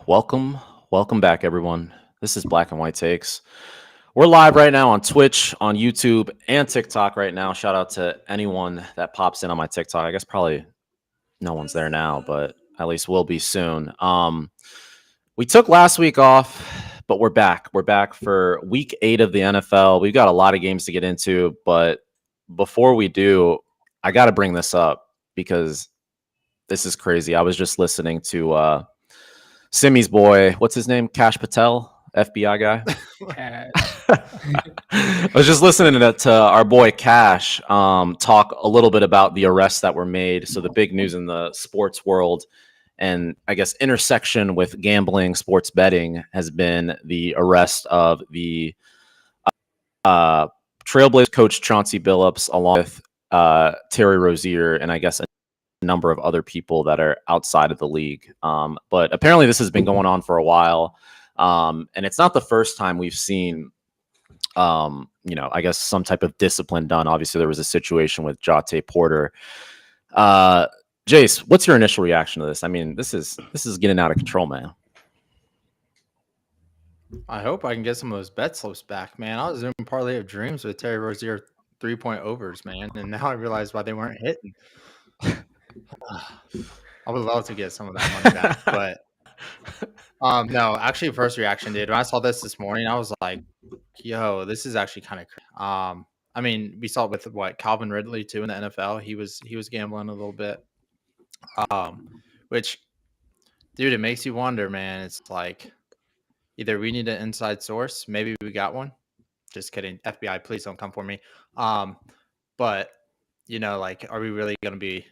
Welcome back, everyone. This is Black and White Takes. We're live right now on Twitch, on YouTube, and TikTok right now. Shout out to anyone that pops in on my TikTok. I guess probably no one's there now, but at least will be soon. We took last week off, but we're back. We're back for week 8 of the NFL. We've got a lot of games to get into, but before we do, I got to bring this up because this is crazy. I was just listening to Simi's boy, what's his name? Cash Patel, FBI guy. I was just listening to our boy Cash talk a little bit about the arrests that were made. So the big news in the sports world and I guess intersection with gambling, sports betting has been the arrest of the Trailblazers coach Chauncey Billups along with Terry Rozier and I guess a number of other people that are outside of the league. But apparently this has been going on for a while. And it's not the first time we've seen, I guess some type of discipline done. Obviously there was a situation with Jate Porter. Jace, what's your initial reaction to this? I mean, this is getting out of control, man. I hope I can get some of those bet slips back, man. I was doing parlay of dreams with Terry Rozier 3-point overs, man, and now I realize why they weren't hitting. I would love to get some of that money back, but no, actually, first reaction, dude. When I saw this morning, I was like, "Yo, this is actually kind of." I mean, we saw it with Calvin Ridley too in the NFL. He was gambling a little bit, which, dude, it makes you wonder, man. It's like either we need an inside source, maybe we got one. Just kidding, FBI, please don't come for me. But are we really going to be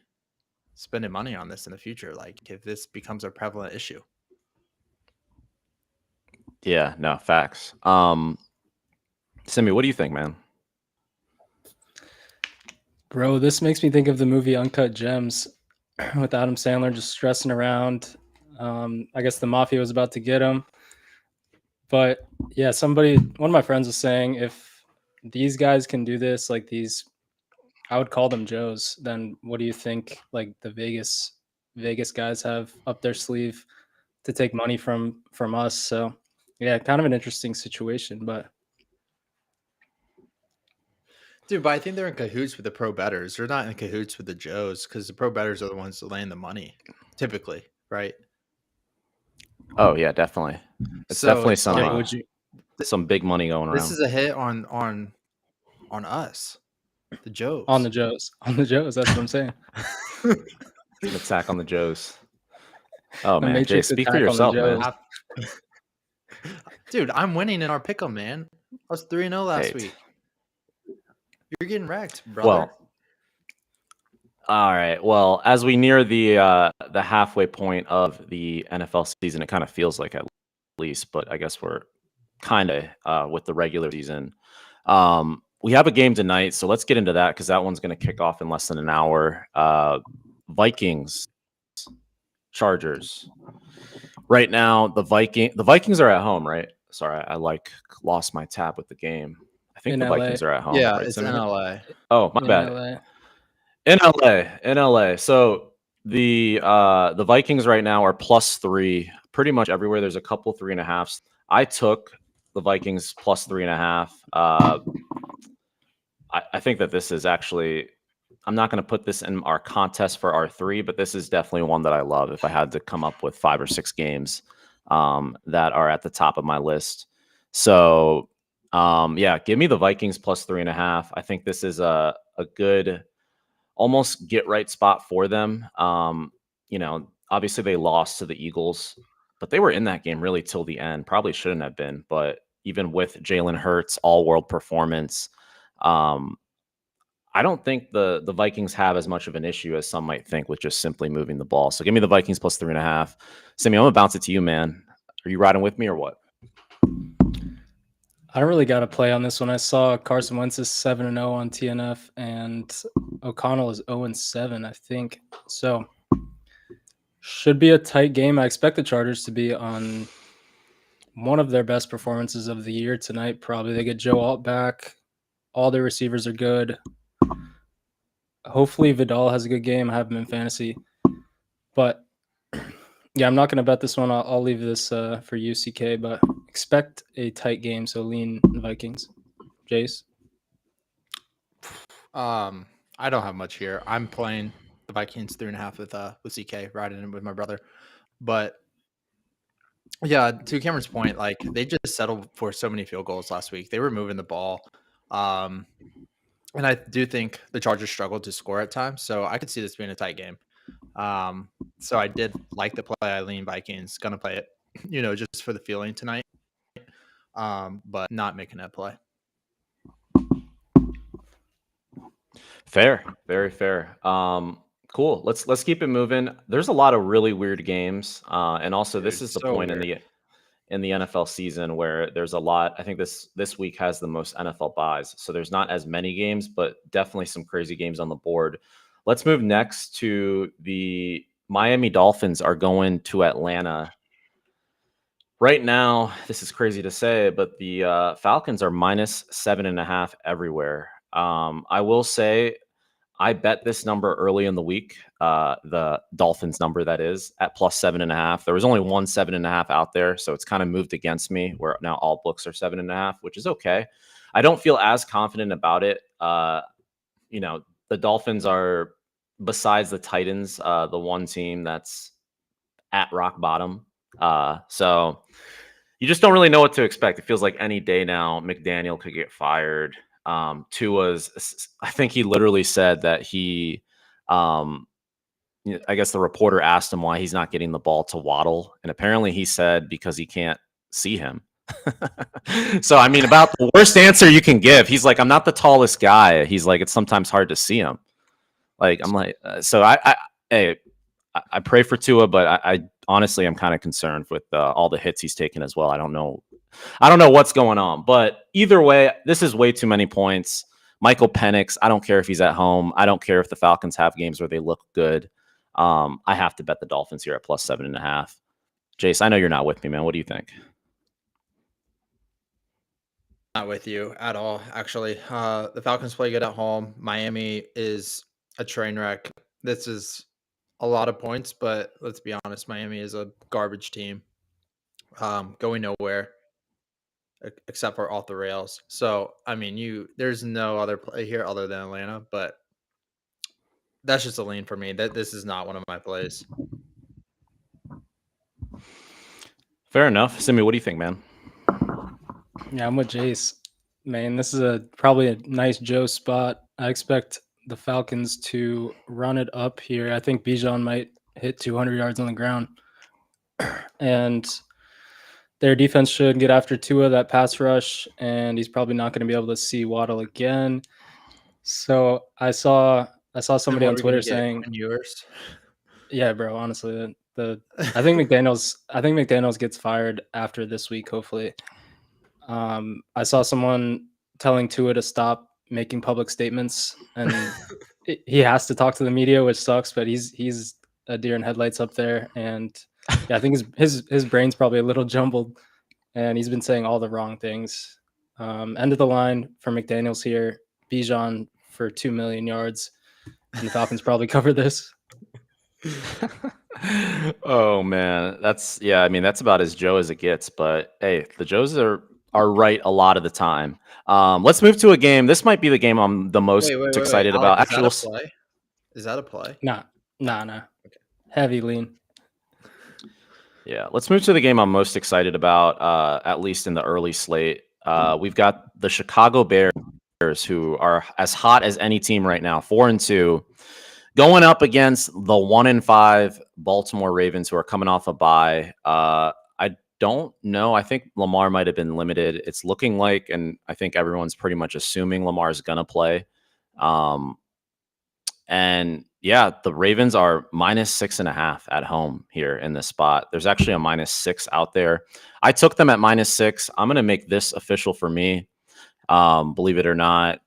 spending money on this in the future? Like, if this becomes a prevalent issue. Yeah, no, facts. Simi, what do you think, man? Bro, this makes me think of the movie Uncut Gems with Adam Sandler just stressing around. I guess the mafia was about to get him. But yeah, one of my friends was saying if these guys can do this, like these, I would call them Joes, then what do you think like the Vegas guys have up their sleeve to take money from us? So yeah, kind of an interesting situation, but dude, but I think they're in cahoots with the pro bettors. They're not in cahoots with the Joes because the pro bettors are the ones laying the money, typically, right? Oh yeah, definitely. It's definitely some big money going around. This is a hit on us, the Joes. On the Joes. That's what I'm saying. An attack on the Joes. Oh man, Jay, speak for yourself, man. Dude, I'm winning in our pick'em, man. I was 3-0 last week. You're getting wrecked, brother. Well, all right. Well, as we near the halfway point of the NFL season, it kind of feels like at least, but I guess we're kind of with the regular season. We have a game tonight, so let's get into that because that one's going to kick off in less than an hour. Vikings, Chargers. Right now, the Vikings are at home, right? Sorry, I lost my tab with the game. I think the Vikings are at home. Yeah, right? it's in LA. Oh, my bad. In LA. So the Vikings right now are +3 pretty much everywhere. There's a couple 3.5s. I took the Vikings +3.5. I think that this is actually, I'm not going to put this in our contest for R3, but this is definitely one that I love if I had to come up with 5 or 6 games that are at the top of my list. So yeah, give me the Vikings +3.5. I think this is a good almost get right spot for them. Obviously they lost to the Eagles, but they were in that game really till the end. Probably shouldn't have been, but even with Jalen Hurts, all-world performance, I don't think the Vikings have as much of an issue as some might think with just simply moving the ball. So give me the Vikings +3.5. Simi, I'm gonna bounce it to you, man. Are you riding with me or what? I don't really got to play on this one. I saw Carson Wentz is 7-0 on TNF, and O'Connell is 0-7, I think. So should be a tight game. I expect the Chargers to be on one of their best performances of the year tonight. Probably they get Joe Alt back. All their receivers are good. Hopefully Vidal has a good game. I have him in fantasy. But Yeah, I'm not going to bet this one. I'll leave this for UCK, but expect a tight game. So lean Vikings. Jace. I don't have much here. I'm playing the Vikings 3.5 with CK, riding in with my brother. But yeah, to Cameron's point, like they just settled for so many field goals last week. They were moving the ball. And I do think the Chargers struggled to score at times. So I could see this being a tight game. So I did like the play. I lean Vikings, gonna play it, just for the feeling tonight. But not making that play. Fair, very fair. Cool. Let's keep it moving. There's a lot of really weird games, and also Dude, this is the so point weird. in the NFL season where there's a lot. I think this week has the most NFL buys, so there's not as many games, but definitely some crazy games on the board. Let's move next to the Miami Dolphins are going to Atlanta. Right now, this is crazy to say, but the Falcons are -7.5 everywhere. I will say I bet this number early in the week, the Dolphins number that is at +7.5. There was only one 7.5 out there, so it's kind of moved against me. Where now all books are 7.5, which is okay. I don't feel as confident about it. The Dolphins are, besides the Titans, the one team that's at rock bottom. So you just don't really know what to expect. It feels like any day now, McDaniel could get fired. Tua's, I think he literally said that I guess the reporter asked him why he's not getting the ball to Waddle. And apparently he said because he can't see him. So, I mean, about the worst answer you can give. He's like, I'm not the tallest guy. He's like, it's sometimes hard to see him. Like, I'm like, so I pray for Tua, but I honestly I'm kind of concerned with all the hits he's taken as well. I don't know what's going on, but either way, this is way too many points. Michael Penix, I don't care if he's at home. I don't care if the Falcons have games where they look good. I have to bet the Dolphins here at +7.5. Jace, I know you're not with me, man. What do you think? Not with you at all, actually. The Falcons play good at home. Miami is a train wreck. This is a lot of points, but let's be honest, Miami is a garbage team, going nowhere except for off the rails. So, I mean, there's no other play here other than Atlanta, but that's just a lean for me. This is not one of my plays. Fair enough. Simi, what do you think, man? Yeah, I'm with Jace. Man, this is probably a nice Joe spot. I expect the Falcons to run it up here. I think Bijan might hit 200 yards on the ground. And their defense should get after Tua, that pass rush, and he's probably not going to be able to see Waddle again. So I saw somebody on Twitter saying, yours. Yeah, bro, honestly, I think McDaniels gets fired after this week, hopefully. I saw someone telling Tua to stop making public statements, and he has to talk to the media, which sucks. But he's a deer in headlights up there, and yeah, I think his brain's probably a little jumbled, and he's been saying all the wrong things. End of the line for McDaniels here. Bijan for 2 million yards, and the Falcons probably cover this. Oh man, I mean, that's about as Joe as it gets. But hey, the Joes are right a lot of the time. Let's move to a game. This might be the game I'm the most excited about. Alex, is that a play? Nah. Okay. Heavy lean. Yeah, let's move to the game I'm most excited about, at least in the early slate. We've got the Chicago Bears, who are as hot as any team right now, 4-2, going up against the 1-5 Baltimore Ravens, who are coming off a bye. I don't know. I think Lamar might have been limited. It's looking like, and I think everyone's pretty much assuming Lamar's going to play. And yeah, the Ravens are -6.5 at home here in this spot. There's actually a -6 out there. I took them at -6. I'm going to make this official for me. Believe it or not.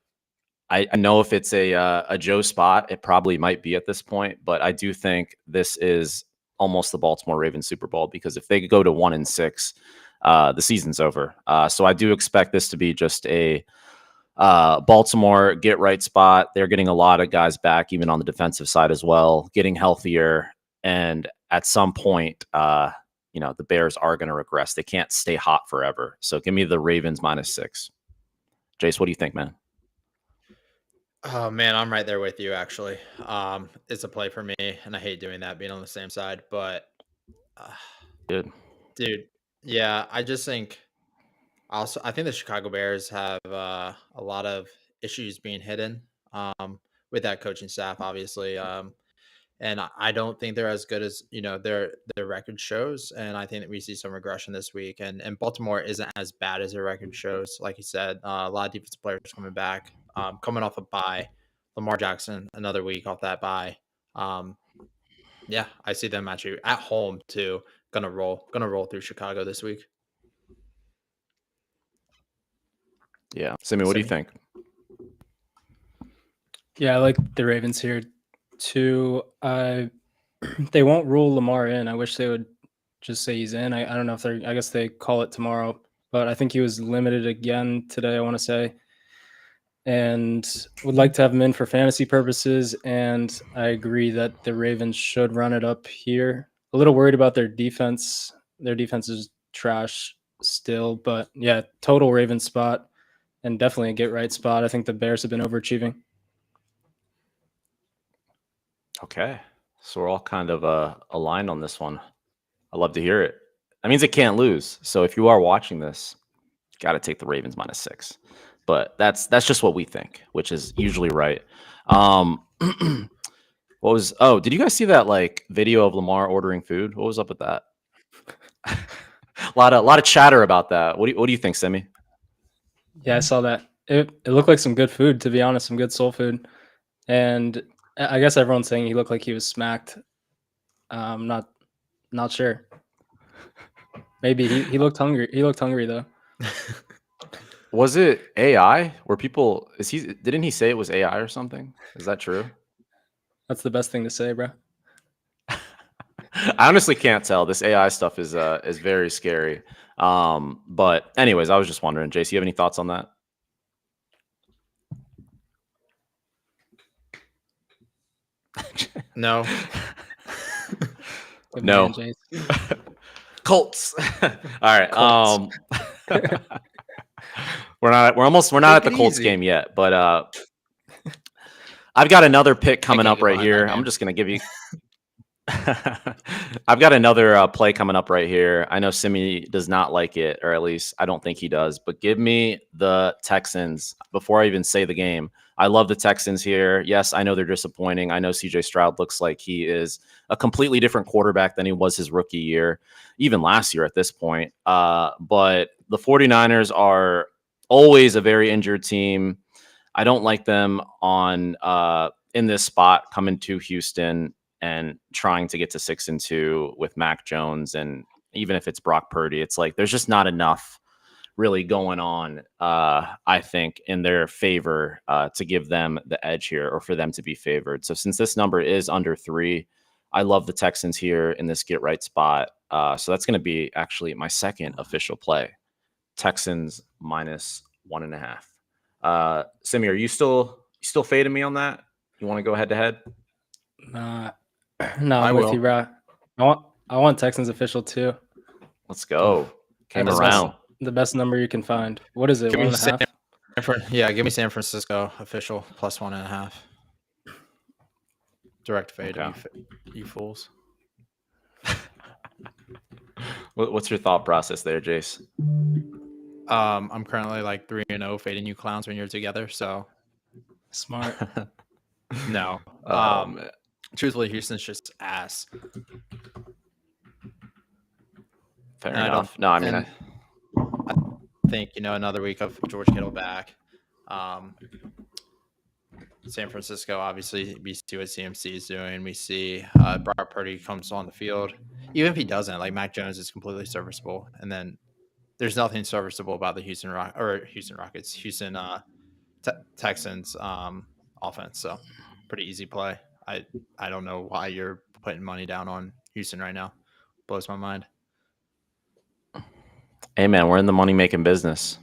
I know if it's a Joe spot, it probably might be at this point, but I do think this is almost the Baltimore Ravens Super Bowl, because if they go to 1-6, the season's over. So I do expect this to be just a Baltimore get right spot. They're getting a lot of guys back, even on the defensive side as well, getting healthier. And at some point, the Bears are going to regress. They can't stay hot forever. So give me the Ravens -6. Jace, what do you think, man? Oh man, I'm right there with you. Actually, it's a play for me, and I hate doing that, being on the same side. But, uh, Good. dude, yeah, I just think. Also, I think the Chicago Bears have a lot of issues being hidden with that coaching staff, obviously. And I don't think they're as good as their record shows. And I think that we see some regression this week. And Baltimore isn't as bad as their record shows, like you said. A lot of defensive players coming back, coming off a bye. Lamar Jackson another week off that bye. Yeah, I see them actually at home too. Gonna roll through Chicago this week. Yeah. Simi, what do you think? Yeah, I like the Ravens here too. They won't rule Lamar in. I wish they would just say he's in. I don't know if I guess they call it tomorrow, but I think he was limited again today, I want to say. And would like to have him in for fantasy purposes. And I agree that the Ravens should run it up here. A little worried about their defense. Their defense is trash still, but yeah, total Ravens spot and definitely a get right spot. I think the Bears have been overachieving. Okay. So we're all kind of aligned on this one. I love to hear it. That means it can't lose. So if you are watching this, got to take the Ravens -6. But that's just what we think, which is usually right. Did you guys see that like video of Lamar ordering food? What was up with that? a lot of chatter about that. What do you think, Simi? Yeah, I saw that. It looked like some good food, to be honest, some good soul food. And I guess everyone's saying he looked like he was smacked. Not sure. Maybe he looked hungry. He looked hungry though. Was it AI? Didn't he say it was AI or something? Is that true? That's the best thing to say, bro. I honestly can't tell. This AI stuff is very scary. But anyways, I was just wondering, Jace, you have any thoughts on that? No. No. Man, Jace. Colts. All right. Colts. We're not at the Colts game yet, but I've got another pick coming up right here. I'm just gonna give you. I've got another play coming up right here. I know Simi does not like it, or at least I don't think he does. But give me the Texans before I even say the game. I love the Texans here. Yes, I know they're disappointing. I know CJ Stroud looks like he is a completely different quarterback than he was his rookie year, even last year at this point. But the 49ers are always a very injured team. I don't like them on in this spot coming to Houston and trying to get to 6-2 with Mac Jones. And even if it's Brock Purdy, it's like there's just not enough really going on, I think, in their favor to give them the edge here or for them to be favored. So since this number is under 3, I love the Texans here in this get right spot. So that's going to be actually my second official play. Texans -1.5. Simi, are you still fading me on that? You want to go head to head? No, I'm with you, bro. I want Texans official too. Let's go. Came That's around. The best number you can find. What is it? Give me 1.5? Yeah, give me San Francisco official +1.5. Direct fade, Okay. you fools. What's your thought process there, Jace? I'm currently like 3-0 fading you clowns when you're together. So Smart. no. Truthfully, Houston's just ass. Fair And I enough. don't- No, I mean, and- I think another week of George Kittle back. San Francisco, obviously, we see what CMC is doing. We see Brock Purdy comes on the field. Even if he doesn't, like Mac Jones is completely serviceable. And then there's nothing serviceable about the Houston Texans offense. So pretty easy play. I don't know why you're putting money down on Houston right now. Blows my mind. hey man, we're in the money making business.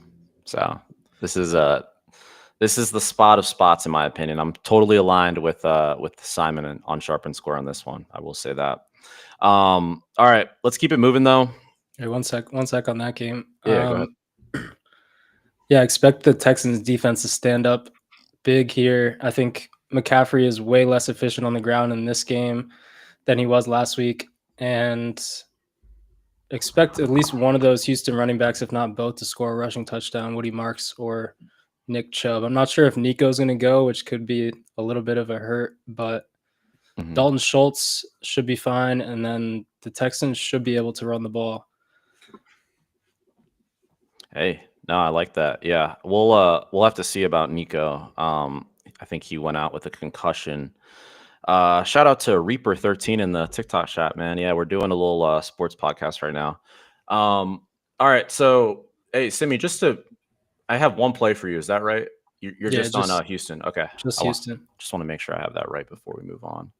So this is the spot of spots in my opinion. I'm totally aligned with Simon on Sharp and Square on this one. I will say that. All right, let's keep it moving though. Hey, one sec on that game. Yeah, go ahead. Yeah, expect the Texans defense to stand up big here. I think McCaffrey is way less efficient on the ground in this game than he was last week. And expect at least one of those Houston running backs, if not both, to score a rushing touchdown, Woody Marks or Nick Chubb. I'm not sure if Nico's going to go, which could be a little bit of a hurt, but Mhm. Dalton Schultz should be fine. And then the Texans should be able to run the ball. Hey, no, I like that. Yeah, we'll have to see about Nico. I think he went out with a concussion. Shout out to Reaper13 in the TikTok chat, man. Yeah, we're doing a little sports podcast right now. All right, so hey, Simi, I have one play for you. Is that right? You're Yeah, just on just- Houston. Okay, Just I Houston. just want to make sure I have that right before we move on.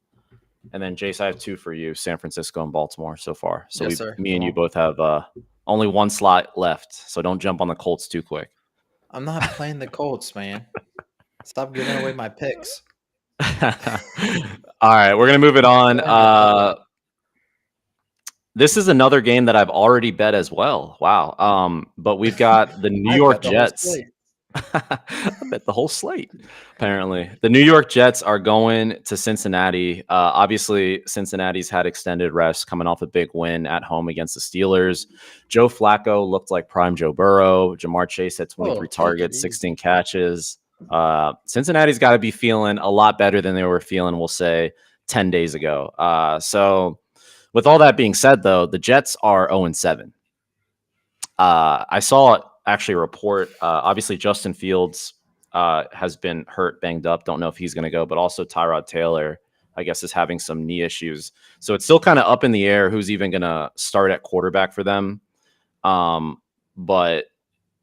And then Jace, I have two for you: San Francisco and Baltimore so far. So Yes, sir. me and Come you on. both have only one slot left. So don't jump on the Colts too quick. I'm not playing the Colts, man. Stop giving away my picks. All right, we're gonna move it on. This is another game that I've already bet as well. Wow. But we've got the New I York bet the whole Jets. slate. I bet the whole slate. Apparently, the New York Jets are going to Cincinnati. Obviously, Cincinnati's had extended rest, coming off a big win at home against the Steelers. Joe Flacco looked like prime Joe Burrow. Jamar Chase had 23 take it targets, easy. 16 catches. Cincinnati's got to be feeling a lot better than they were feeling, we'll say, 10 days ago. So with all that being said, though, the Jets are 0-7. I saw actually a report. Obviously, Justin Fields has been hurt, banged up. Don't know if he's going to go, but also Tyrod Taylor, I guess, is having some knee issues. So it's still kind of up in the air who's even going to start at quarterback for them. But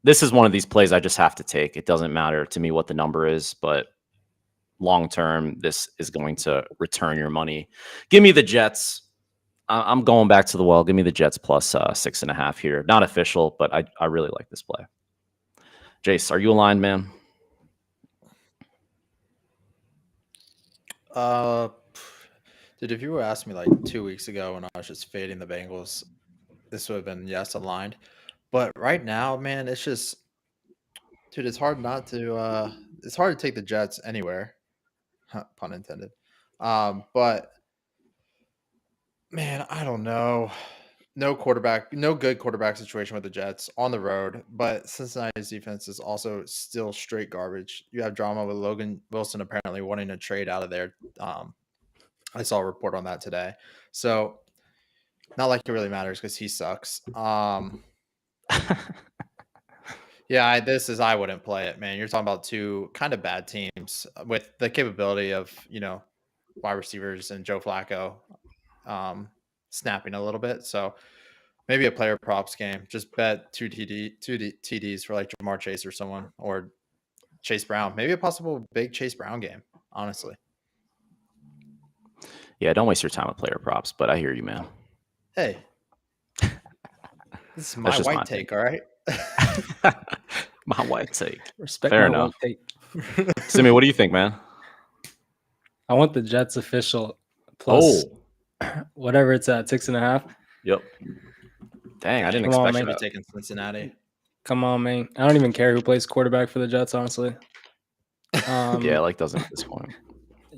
this is one of these plays I just have to take. It doesn't matter to me what the number is, but long term, this is going to return your money. Give me the Jets. I'm going back to the well. Give me the Jets plus 6.5 here. Not official, but I really like this play. Jace, are you aligned, man? Dude, if you were asking me like 2 weeks ago when I was just fading the Bengals, this would have been yes aligned. But right now, man, it's just, dude, it's hard not to. It's hard to take the Jets anywhere, pun intended. But man, I don't know. No good quarterback situation with the Jets on the road, but Cincinnati's defense is also still straight garbage. You have drama with Logan Wilson apparently wanting to trade out of there. I saw a report on that today. So not like it really matters because he sucks. Yeah, I wouldn't play it, man. You're talking about two kind of bad teams with the capability of, wide receivers and Joe Flacco snapping a little bit. So maybe a player props game. Just bet two TDs for like Jamar Chase or someone, or Chase Brown. Maybe a possible big Chase Brown game, honestly. Yeah, don't waste your time with player props, but I hear you, man. Hey, this is my just white my take, all right? My white take. Respect Fair my enough. take. Simi, what do you think, man? I want the Jets official plus Oh, whatever it's at, 6.5. yep. Dang, I didn't Come on, expect Should man. be taking Cincinnati. Come on, man. I don't even care who plays quarterback for the Jets, honestly. Yeah, like doesn't at this point.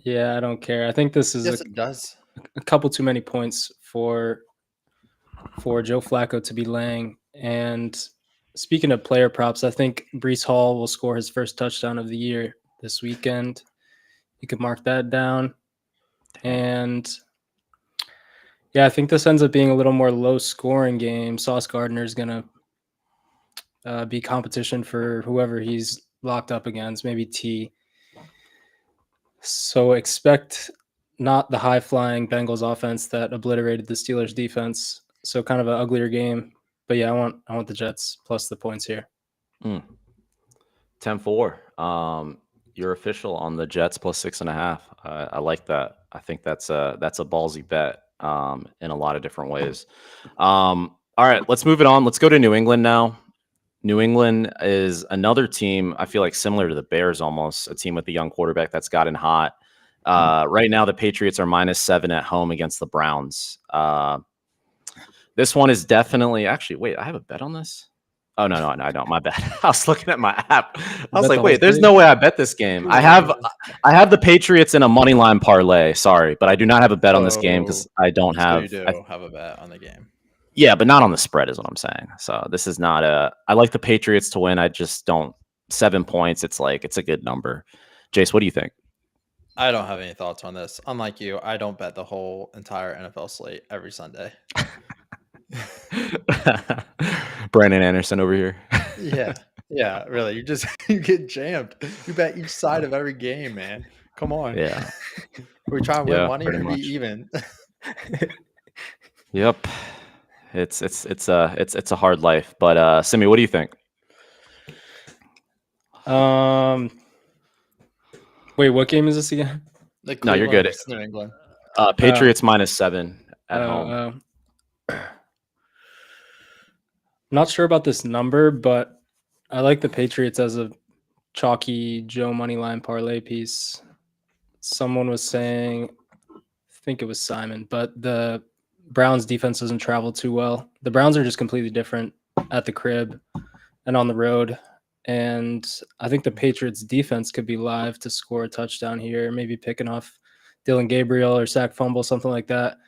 Yeah, I don't care. I think this is Yes, it does. a couple too many points for Joe Flacco to be laying. And speaking of player props, I think Breece Hall will score his first touchdown of the year this weekend. You could mark that down. And yeah, I think this ends up being a little more low scoring game. Sauce Gardner is going to be competition for whoever he's locked up against, maybe T. So expect not the high flying Bengals offense that obliterated the Steelers defense. So kind of an uglier game. But yeah, I want the Jets plus the points here. 10-4. You're official on the Jets plus 6.5. I like that. I think that's a ballsy bet in a lot of different ways. All right, let's move it on. Let's go to New England now. New England is another team, I feel like similar to the Bears almost, a team with a young quarterback that's gotten hot. Right now, the Patriots are -7 at home against the Browns. This one is definitely actually. Wait, I have a bet on this. Oh no, I don't. My bad. I was looking at my app. I was bet like, the wait, whole there's thing? no way I bet this game. I have the Patriots in a money line parlay. Sorry, but I do not have a bet on this game because I don't So have. you do have a bet on the game. Yeah, but not on the spread is what I'm saying. So this is not a. I like the Patriots to win. I just don't. 7 points. It's like it's a good number. Jace, what do you think? I don't have any thoughts on this. Unlike you, I don't bet the whole entire NFL slate every Sunday. Brandon Anderson over here. Yeah, really. You get jammed. You bet each side of every game, man. Come on. Yeah. We try and win Yeah, money pretty or much. be even. Yep. It's a hard life. But Simi, what do you think? Wait, what game is this again? No, you're good. versus New England. Patriots -7 at home. Not sure about this number, but I like the Patriots as a chalky Joe Moneyline parlay piece. Someone was saying, I think it was Simon, but the Browns defense doesn't travel too well. The Browns are just completely different at the crib and on the road. And I think the Patriots defense could be live to score a touchdown here, maybe picking off Dylan Gabriel or sack fumble, something like that.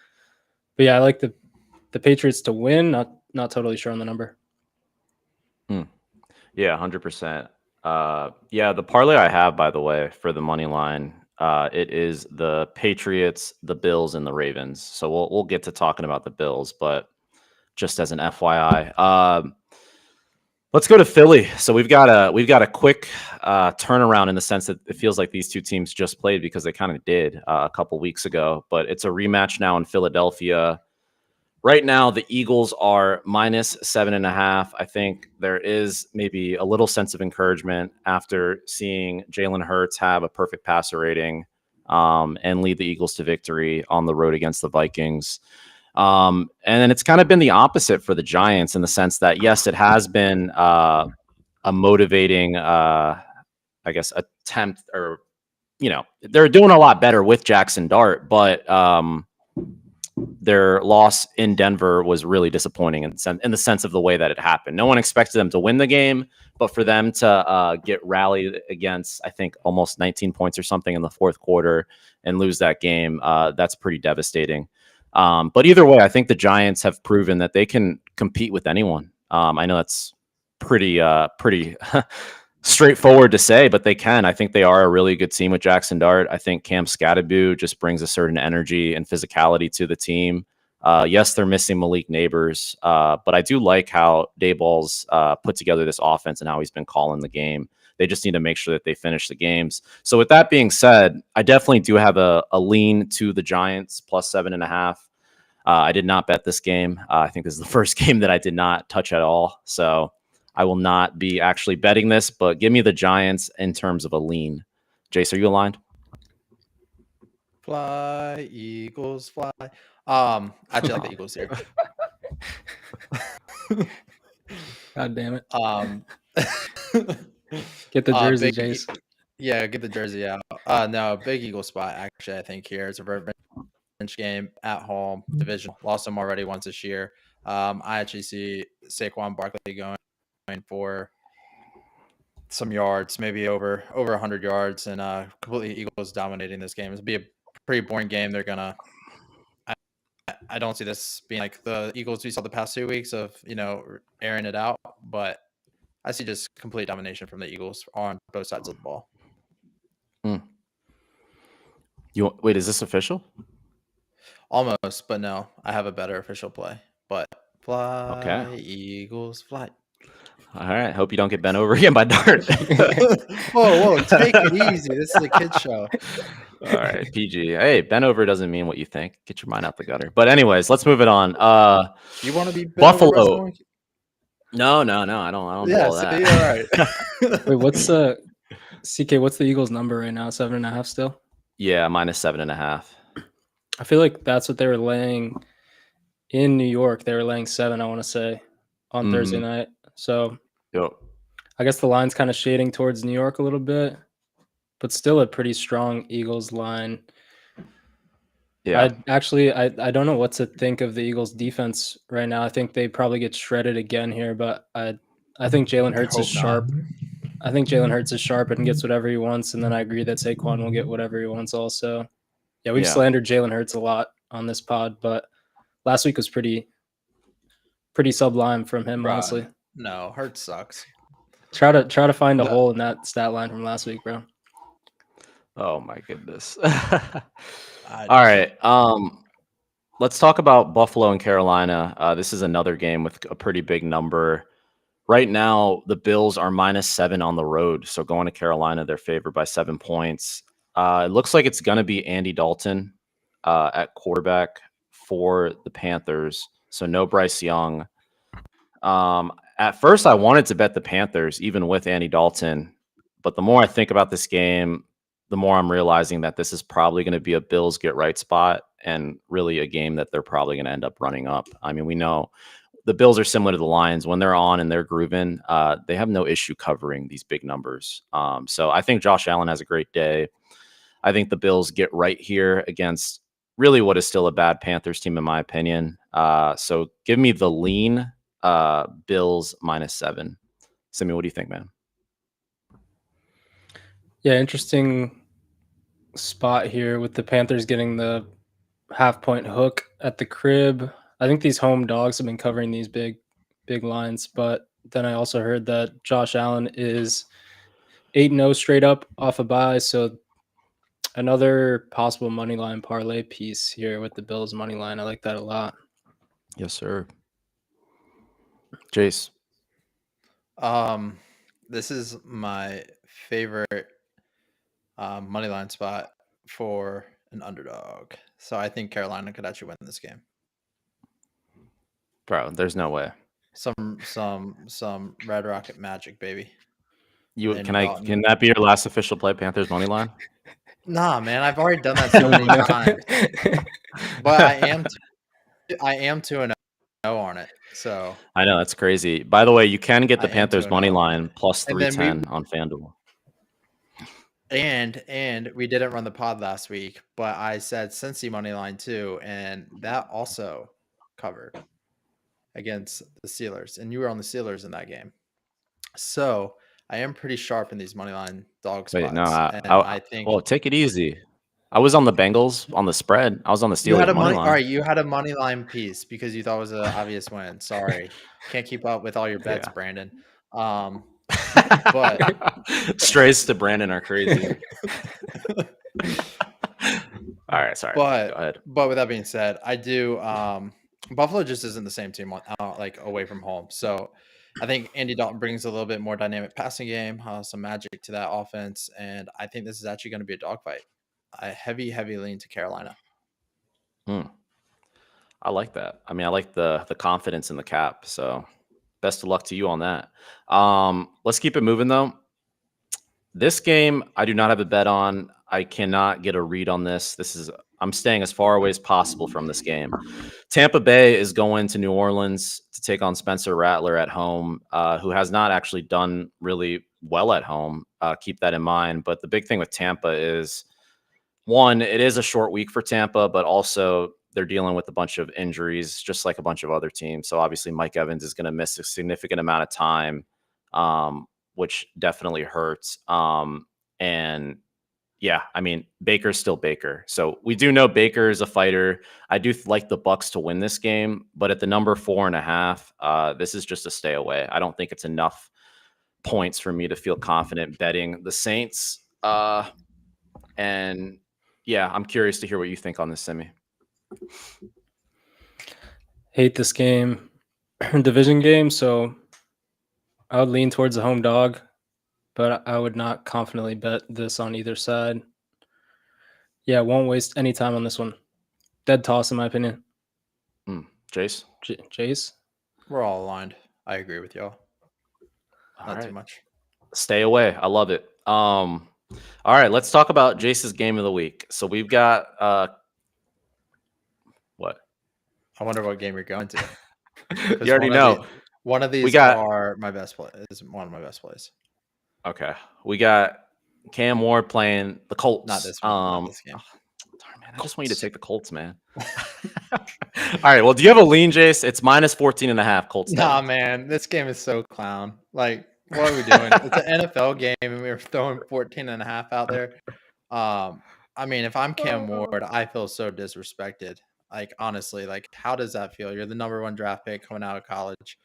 But yeah, I like the Patriots to win. Not totally sure on the number. Yeah, 100%. Yeah, the parlay I have, by the way, for the money line, it is the Patriots, the Bills, and the Ravens. So we'll get to talking about the Bills, but just as an FYI, let's go to Philly. So we've got a quick turnaround in the sense that it feels like these two teams just played because they kind of did a couple weeks ago, but it's a rematch now in Philadelphia. Right now, the Eagles are -7.5. I think there is maybe a little sense of encouragement after seeing Jalen Hurts have a perfect passer rating and lead the Eagles to victory on the road against the Vikings. And then it's kind of been the opposite for the Giants in the sense that, yes, it has been a motivating, I guess, attempt, or, they're doing a lot better with Jackson Dart, but their loss in Denver was really disappointing in the sense of the way that it happened. No one expected them to win the game, but for them to get rallied against, I think, almost 19 points or something in the fourth quarter and lose that game, that's pretty devastating. But either way, I think the Giants have proven that they can compete with anyone. I know that's pretty straightforward to say, but they can. I think they are a really good team with Jackson Dart. I think Cam Scatterbu just brings a certain energy and physicality to the team. Yes, they're missing Malik Neighbors, but I do like how Daboll's put together this offense and how he's been calling the game. They just need to make sure that they finish the games. So with that being said, I definitely do have a lean to the Giants +7.5. I did not bet this game. I think this is the first game that I did not touch at all. So I will not be actually betting this, but give me the Giants in terms of a lean. Jace, are you aligned? Fly, Eagles, fly. Actually, I like the Eagles here. God damn it. Get Get the jersey, Jace. Yeah, get the jersey out. No, big Eagle spot, actually, I think here. It's a revenge game at home, division. Lost them already once this year. I actually see Saquon Barkley going for some yards, maybe over 100 yards, and completely Eagles dominating this game. It'll be a pretty boring game. They're gonna. I don't see this being like the Eagles we saw the past 2 weeks of airing it out, but I see just complete domination from the Eagles on both sides of the ball. Wait, is this official? Almost, but no, I have a better official play. But fly, Okay. Eagles, fly. All right. Hope you don't get bent over again by Dart. Whoa, take it easy. This is a kid's show. All right, PG. Hey, bent over doesn't mean what you think. Get your mind out the gutter. But anyways, let's move it on. You want to be Buffalo? No, I don't. Yeah, do all that. all right. Wait, what's CK? What's the Eagles' number right now? 7.5 still. Yeah, -7.5. I feel like that's what they were laying in New York. They were laying 7, I want to say, on Thursday night. So Yep. I guess the line's kind of shading towards New York a little bit. but still a pretty strong Eagles line. Yeah. I don't know what to think of the Eagles defense right now. I think they probably get shredded again here, but I think Jalen Hurts is Hope not. sharp. I think Jalen Hurts is sharp and gets whatever he wants, and then I agree that Saquon will get whatever he wants also. Yeah, we've Yeah. slandered Jalen Hurts a lot on this pod, but last week was pretty sublime from him, Bro, honestly. No, Hurts sucks. Try to find a Yeah. hole in that stat line from last week, bro. Oh my goodness. I All right. Let's talk about Buffalo and Carolina. This is another game with a pretty big number. Right now, the Bills are -7 on the road. So going to Carolina, they're favored by 7 points. It looks like it's going to be Andy Dalton at quarterback for the Panthers. So no Bryce Young. At first, I wanted to bet the Panthers, even with Andy Dalton. But the more I think about this game, the more I'm realizing that this is probably going to be a Bills get right spot and really a game that they're probably going to end up running up. I mean, we know the Bills are similar to the Lions. When they're on and they're grooving, they have no issue covering these big numbers. So I think Josh Allen has a great day. I think the Bills get right here against really what is still a bad Panthers team, in my opinion. So give me the lean Bills -7. Simi, what do you think, man? Yeah, interesting spot here with the Panthers getting the half-point hook at the crib. I think these home dogs have been covering these big lines, but then I also heard that Josh Allen is 8-0 straight up off a bye, so another possible money line parlay piece here with the Bills money line. I like that a lot. Yes, sir. Jace. This is my favorite money line spot for an underdog. So I think Carolina could actually win this game. Bro, there's no way. Some Red Rocket magic, baby. You Andy can Dalton. that be your last official play, Panthers money line? Nah, man, I've already done that so many times. But I am 2-0 on it. So I know that's crazy. By the way, you can get the I am Panthers money 2-0. line plus And then 310 on FanDuel. And we didn't run the pod last week, but I said Cincy money line too, and that also covered against the Steelers, and you were on the Steelers in that game. So I am pretty sharp in these money line dog spots. Wait, no, I think well, take it easy. I was on the Bengals on the spread. I was on the you had Steelers a money money. line. All right, you had a money line piece because you thought it was an obvious win. Sorry, can't keep up with all your bets, Yeah. Brandon. But strays to Brandon are crazy. All right, sorry. Go ahead. But with that being said, I do. Buffalo just isn't the same team like away from home. So I think Andy Dalton brings a little bit more dynamic passing game, some magic to that offense, and I think this is actually going to be a dogfight. A heavy lean to Carolina. I like that. I mean, I like the confidence in the cap. So best of luck to you on that. Let's keep it moving though. This game, I do not have a bet on. I cannot get a read on this. I'm staying as far away as possible from this game. Tampa Bay is going to New Orleans to take on Spencer Rattler at home, who has not actually done really well at home. Keep that in mind. But the big thing with Tampa is, one, it is a short week for Tampa, but also they're dealing with a bunch of injuries, just like a bunch of other teams. So obviously Mike Evans is going to miss a significant amount of time, which definitely hurts. And yeah, I mean, Baker's still Baker. So we do know Baker is a fighter. I do like the Bucks to win this game, but at the number 4.5, this is just a stay away. I don't think it's enough points for me to feel confident betting the Saints. And yeah, I'm curious to hear what you think on this, Simi. Hate this game. Division game, so I would lean towards the home dog, but I would not confidently bet this on either side. Yeah, won't waste any time on this one. Dead toss, in my opinion. Jace? Jace? We're all aligned. I agree with y'all. Not too much. Stay away. I love it. All right, let's talk about Jace's game of the week. So we've got what? I wonder what game you're going to. You already know. One of these are my best play. Is one of my best plays. Okay. We got Cam Ward playing the Colts. Not this one. Not this game. Darn, man, I just want you to take the Colts, man. All right. Well, do you have a lean, Jace? It's minus 14.5 Colts. Nah, man, this game is so clown. Like, what are we doing? It's an NFL game, and we were throwing 14.5 out there. I mean, if I'm Cam Ward, I feel so disrespected. Like, honestly, like, how does that feel? You're the number 1 draft pick coming out of college.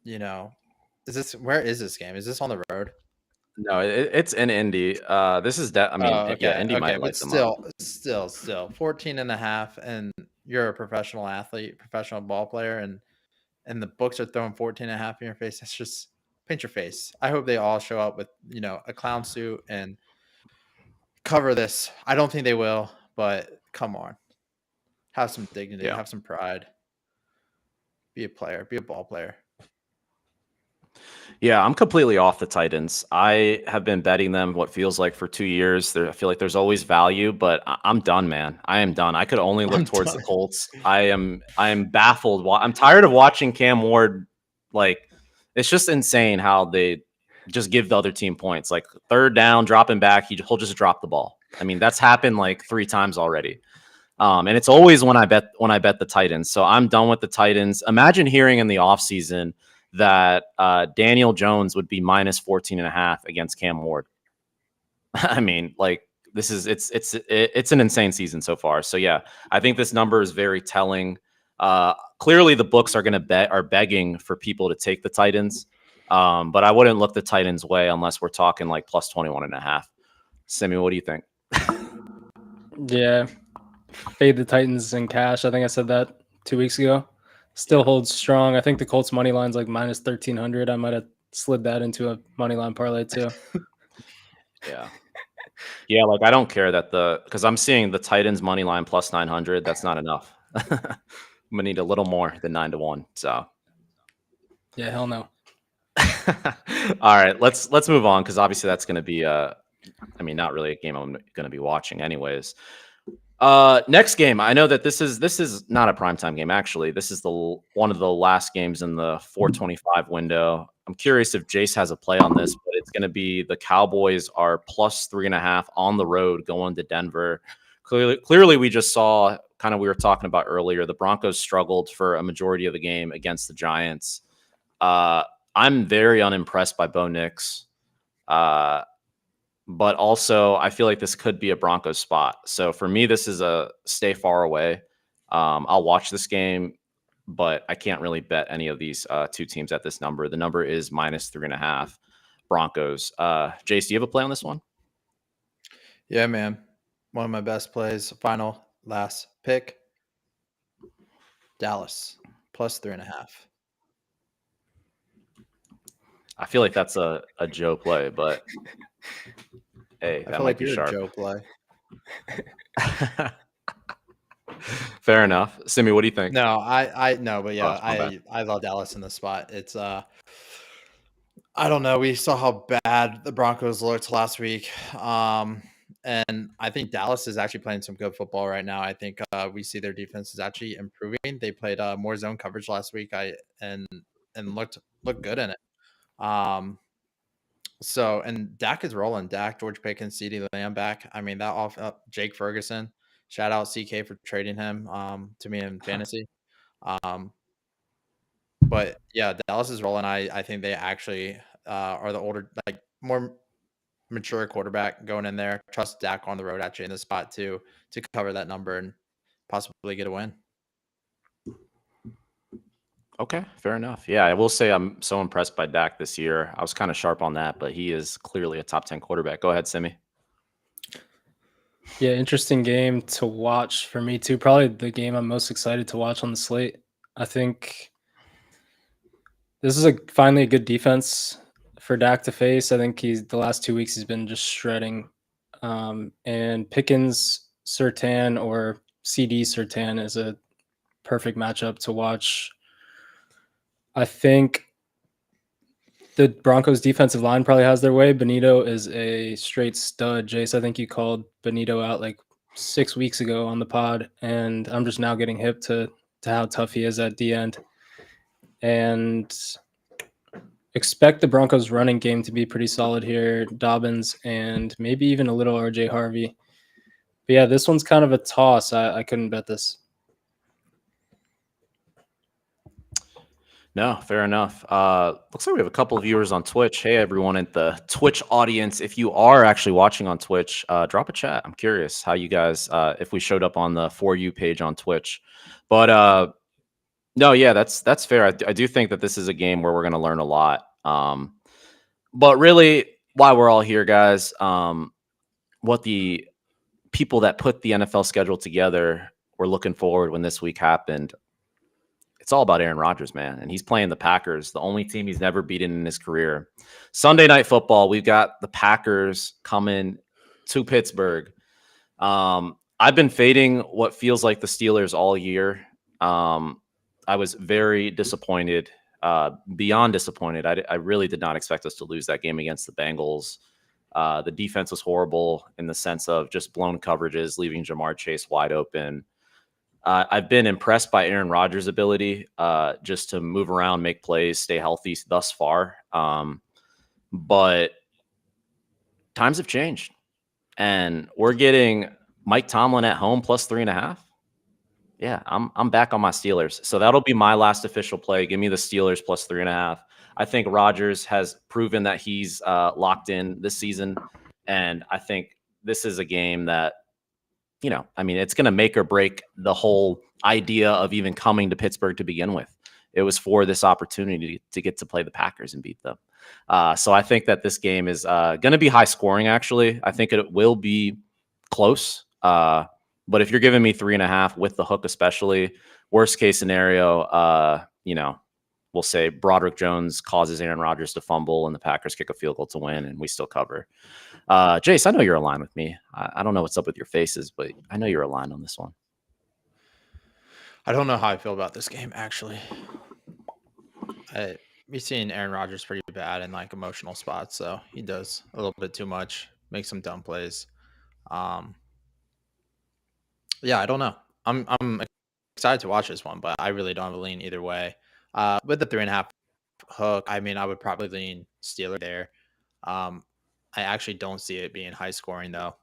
You know, where is this game? Is this on the road? No, it's in Indy. This is that. I mean, yeah, Indy might like them up. Still 14.5, and you're a professional athlete, professional ball player, and the books are throwing 14.5 in your face. That's just pinch your face. I hope they all show up with, a clown suit and cover this. I don't think they will, but come on. Have some dignity, have some pride. Be a player, be a ball player. Yeah, I'm completely off the Titans. I have been betting them what feels like for 2 years. I feel like there's always value, but I'm done, man. I am done. I could only look towards the Colts. I am baffled. I'm tired of watching Cam Ward. Like, it's just insane how they just give the other team points. Like, third down, dropping back, he'll just drop the ball. I mean, that's happened like 3 times already. And it's always when I bet the Titans. So I'm done with the Titans. Imagine hearing in the offseason that Daniel Jones would be minus 14.5 against Cam Ward. I mean, like, it's an insane season so far. So yeah, I think this number is very telling. Clearly the books are begging for people to take the Titans. But I wouldn't look the Titans way unless we're talking like plus 21.5. Simi, what do you think? Yeah. Fade the Titans in cash. I think I said that 2 weeks ago. Still holds strong. I think the Colts money line's like minus 1,300. I might have slid that into a money line parlay too. Yeah, like I don't care that because I'm seeing the Titans money line plus 900. That's not enough. I'm gonna need a little more than 9-1. So yeah, hell no. All right, let's move on because obviously that's gonna be not really a game I'm gonna be watching anyways. Next game. I know that this is not a primetime game. Actually, this is one of the last games in the 425 window. I'm curious if Jace has a play on this, but it's going to be the Cowboys are plus 3.5 on the road going to Denver. Clearly, we just saw we were talking about earlier. The Broncos struggled for a majority of the game against the Giants. I'm very unimpressed by Bo Nix. But also, I feel like this could be a Broncos spot. So for me, this is a stay far away. I'll watch this game, but I can't really bet any of these 2 teams at this number. The number is minus 3.5 Broncos. Jace, do you have a play on this one? Yeah, man. One of my best plays. Final last pick. Dallas plus 3.5. I feel like that's a Joe play, but hey, that might be sharp. A Joe play. Fair enough. Simi, what do you think? No, I no, but yeah, I love Dallas in this spot. It's I don't know. We saw how bad the Broncos looked last week. And I think Dallas is actually playing some good football right now. I think we see their defense is actually improving. They played more zone coverage last week. And looked good in it. So, and Dak is rolling. Dak, George Pickens, CeeDee Lamb back. I mean, that off Jake Ferguson. Shout out CK for trading him to me in fantasy. But yeah, Dallas is rolling. I think they actually are the older, like more mature quarterback going in there. Trust Dak on the road actually in the spot to cover that number and possibly get a win. Okay, fair enough. Yeah, I will say I'm so impressed by Dak this year. I was kind of sharp on that, but he is clearly a top 10 quarterback. Go ahead, Simi. Yeah, interesting game to watch for me too. Probably the game I'm most excited to watch on the slate. I think this is finally a good defense for Dak to face. I think the last 2 weeks he's been just shredding. And Pickens, Surtain, or CD Surtain is a perfect matchup to watch. I think the Broncos defensive line probably has their way. Benito is a straight stud. Jace, I think you called Benito out like 6 weeks ago on the pod, and I'm just now getting hip to how tough he is at the end. And expect the Broncos running game to be pretty solid here. Dobbins and maybe even a little RJ Harvey. But yeah, this one's kind of a toss. I couldn't bet this. No, fair enough. Looks like we have a couple of viewers on Twitch. Hey, everyone at the Twitch audience. If you are actually watching on Twitch, drop a chat. I'm curious how you guys, if we showed up on the For You page on Twitch. But no, yeah, that's fair. I do think that this is a game where we're going to learn a lot. But really, why we're all here, guys, what the people that put the NFL schedule together were looking forward when this week happened. It's all about Aaron Rodgers, man. And he's playing the Packers, the only team he's never beaten in his career. Sunday Night Football, we've got the Packers coming to Pittsburgh. I've been fading what feels like the Steelers all year. I was very disappointed, beyond disappointed. I really did not expect us to lose that game against the Bengals. The defense was horrible in the sense of just blown coverages, leaving Jamar Chase wide open. I've been impressed by Aaron Rodgers' ability just to move around, make plays, stay healthy thus far. But times have changed. And we're getting Mike Tomlin at home plus 3.5. Yeah, I'm back on my Steelers. So that'll be my last official play. Give me the Steelers plus 3.5. I think Rodgers has proven that he's locked in this season. And I think this is a game that, you know, I mean, it's going to make or break the whole idea of even coming to Pittsburgh to begin with. It was for this opportunity to get to play the Packers and beat them. So I think that this game is going to be high scoring, actually. I think it will be close. But if you're giving me 3.5 with the hook, especially, worst case scenario, you know, we'll say Broderick Jones causes Aaron Rodgers to fumble and the Packers kick a field goal to win and we still cover. Jace, I know you're aligned with me. I don't know what's up with your faces, but I know you're aligned on this one. I don't know how I feel about this game, actually. We've seen Aaron Rodgers pretty bad in like emotional spots, so he does a little bit too much, makes some dumb plays. Yeah, I don't know. I'm excited to watch this one, but I really don't have a lean either way. With the 3.5 hook, I mean, I would probably lean Steeler there. I actually don't see it being high scoring though.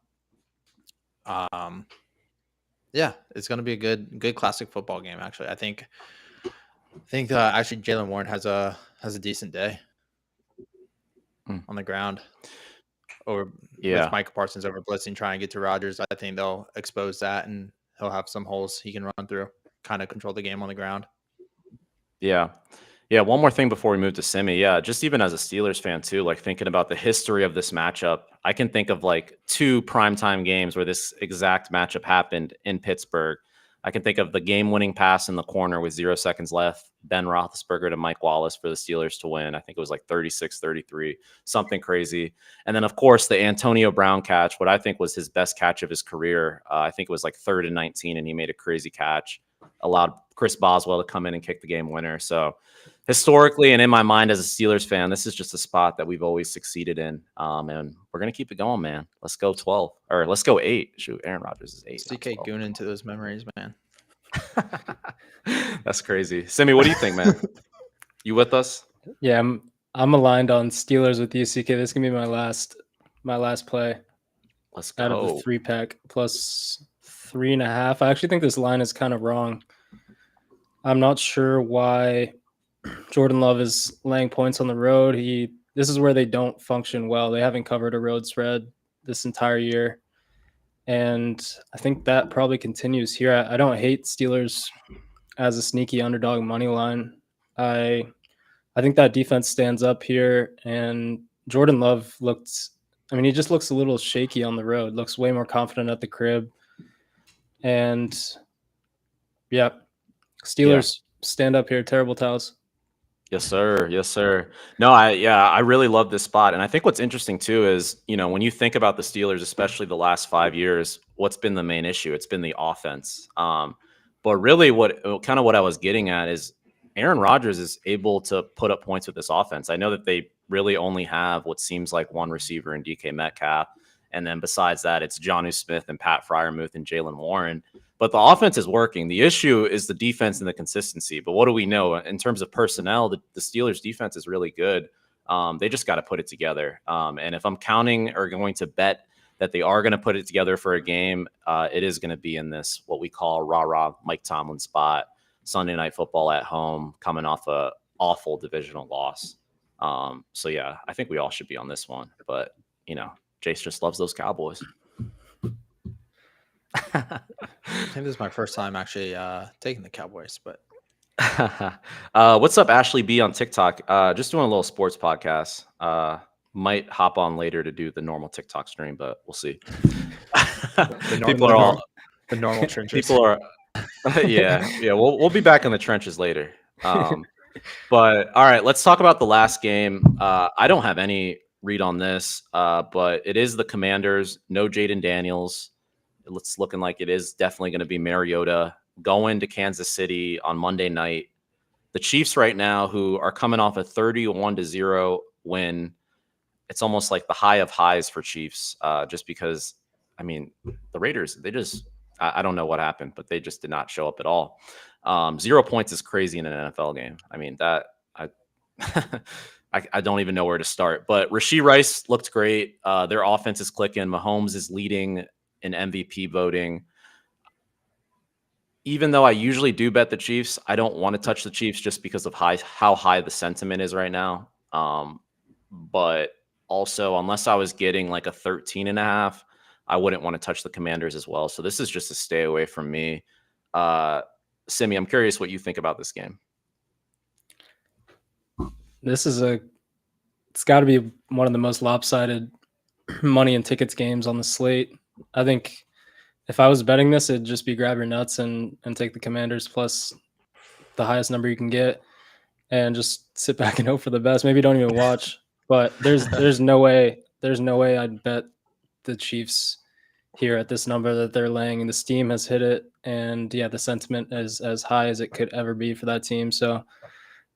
Yeah, it's going to be a good classic football game. Actually, I think actually Jaylen Warren has a decent day on the ground. Or with Micah Parsons over blitzing, trying to get to Rodgers. I think they'll expose that and he'll have some holes he can run through, kind of control the game on the ground. Yeah. Yeah, one more thing before we move to Simi. Yeah, just even as a Steelers fan too, like thinking about the history of this matchup, I can think of like 2 primetime games where this exact matchup happened in Pittsburgh. I can think of the game-winning pass in the corner with 0 seconds left, Ben Roethlisberger to Mike Wallace for the Steelers to win. I think it was like 36-33, something crazy. And then, of course, the Antonio Brown catch, what I think was his best catch of his career. I think it was like 3rd and 19, and he made a crazy catch, allowed Chris Boswell to come in and kick the game winner. So historically and in my mind as a Steelers fan, this is just a spot that we've always succeeded in. And we're going to keep it going, man. Let's go 12 or let's go 8. Shoot, Aaron Rodgers is 8. CK goon into those memories, man. That's crazy. Simi, what do you think, man? You with us? Yeah, I'm aligned on Steelers with you, CK. This is going to be my last play. Let's go. Out of the 3-pack plus 3.5. I actually think this line is kind of wrong. I'm not sure why Jordan Love is laying points on the road. This is where they don't function well. They haven't covered a road spread this entire year. And I think that probably continues here. I don't hate Steelers as a sneaky underdog money line. I think that defense stands up here. And Jordan Love he just looks a little shaky on the road. Looks way more confident at the crib. And yeah, Steelers stand up here. Terrible towels. Yes, sir. Yes, sir. No, I really love this spot. And I think what's interesting too is, you know, when you think about the Steelers, especially the last 5 years, what's been the main issue? It's been the offense. But really what I was getting at is Aaron Rodgers is able to put up points with this offense. I know that they really only have what seems like one receiver in DK Metcalf. And then besides that, it's Jonnu Smith and Pat Fryermuth and Jalen Warren. But the offense is working. The issue is the defense and the consistency. But what do we know in terms of personnel? The Steelers' defense is really good. They just got to put it together. And if I'm counting or going to bet that they are going to put it together for a game, it is going to be in this what we call rah-rah Mike Tomlin spot. Sunday Night Football at home, coming off a awful divisional loss. So yeah, I think we all should be on this one. But Jace just loves those Cowboys. I think this is my first time actually taking the Cowboys, but what's up, Ashley B on TikTok? Just doing a little sports podcast. Might hop on later to do the normal TikTok stream, but we'll see. People are all the normal trenches. People are, yeah. We'll be back in the trenches later. But all right, let's talk about the last game. I don't have any read on this, but it is the Commanders. No Jaden Daniels. It's looking like it is definitely going to be Mariota going to Kansas City on Monday night. The Chiefs right now, who are coming off a 31-0 win, it's almost like the high of highs for Chiefs, just because, I mean, the Raiders, I don't know what happened, but they just did not show up at all. 0 points is crazy in an NFL game. I mean, that I don't even know where to start. But Rashee Rice looked great. Their offense is clicking. Mahomes is leading in MVP voting. Even though I usually do bet the Chiefs, I don't want to touch the Chiefs just because of how high the sentiment is right now. But also, unless I was getting like a 13.5, I wouldn't want to touch the Commanders as well. So this is just a stay away from me. Simi, I'm curious what you think about this game. It's got to be one of the most lopsided money and tickets games on the slate. I think if I was betting this, it'd just be grab your nuts and take the Commanders plus the highest number you can get and just sit back and hope for the best. Maybe don't even watch, but there's no way I'd bet the Chiefs here at this number that they're laying, and the steam has hit it. And yeah, the sentiment is as high as it could ever be for that team. So,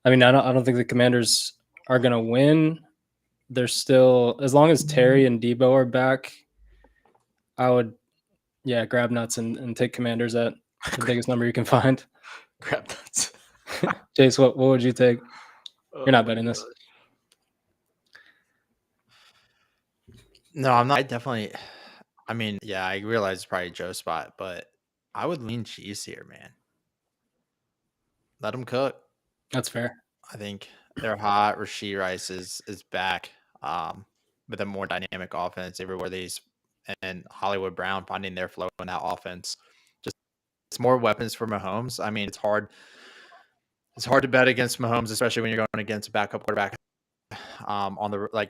I mean, I don't think the Commanders are going to win. They're still, as long as Terry and Debo are back, I would, grab nuts and take Commanders at the biggest number you can find. Grab nuts. Jace, what would you take? You're not betting this. No, I'm not. I realize it's probably Joe's spot, but I would lean Chiefs here, man. Let them cook. That's fair. I think they're hot. Rashee Rice is back with a more dynamic offense everywhere and Hollywood Brown finding their flow in that offense. Just it's more weapons for Mahomes. I mean, it's hard to bet against Mahomes, especially when you're going against a backup quarterback on the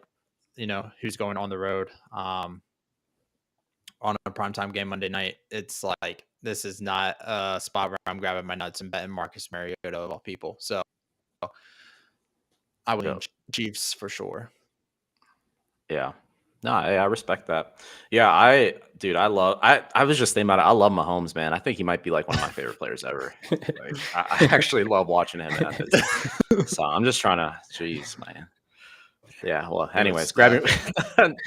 who's going on the road on a primetime game Monday night. It's like this is not a spot where I'm grabbing my nuts and betting Marcus Mariota of all people. So I would lean Chiefs for sure. Yeah. No, I respect that. Yeah, I was just thinking about it. I love Mahomes, man. I think he might be like one of my favorite players ever. Like, I actually love watching him. So I'm just trying to, jeez, man. Yeah. Well, anyways, grab your.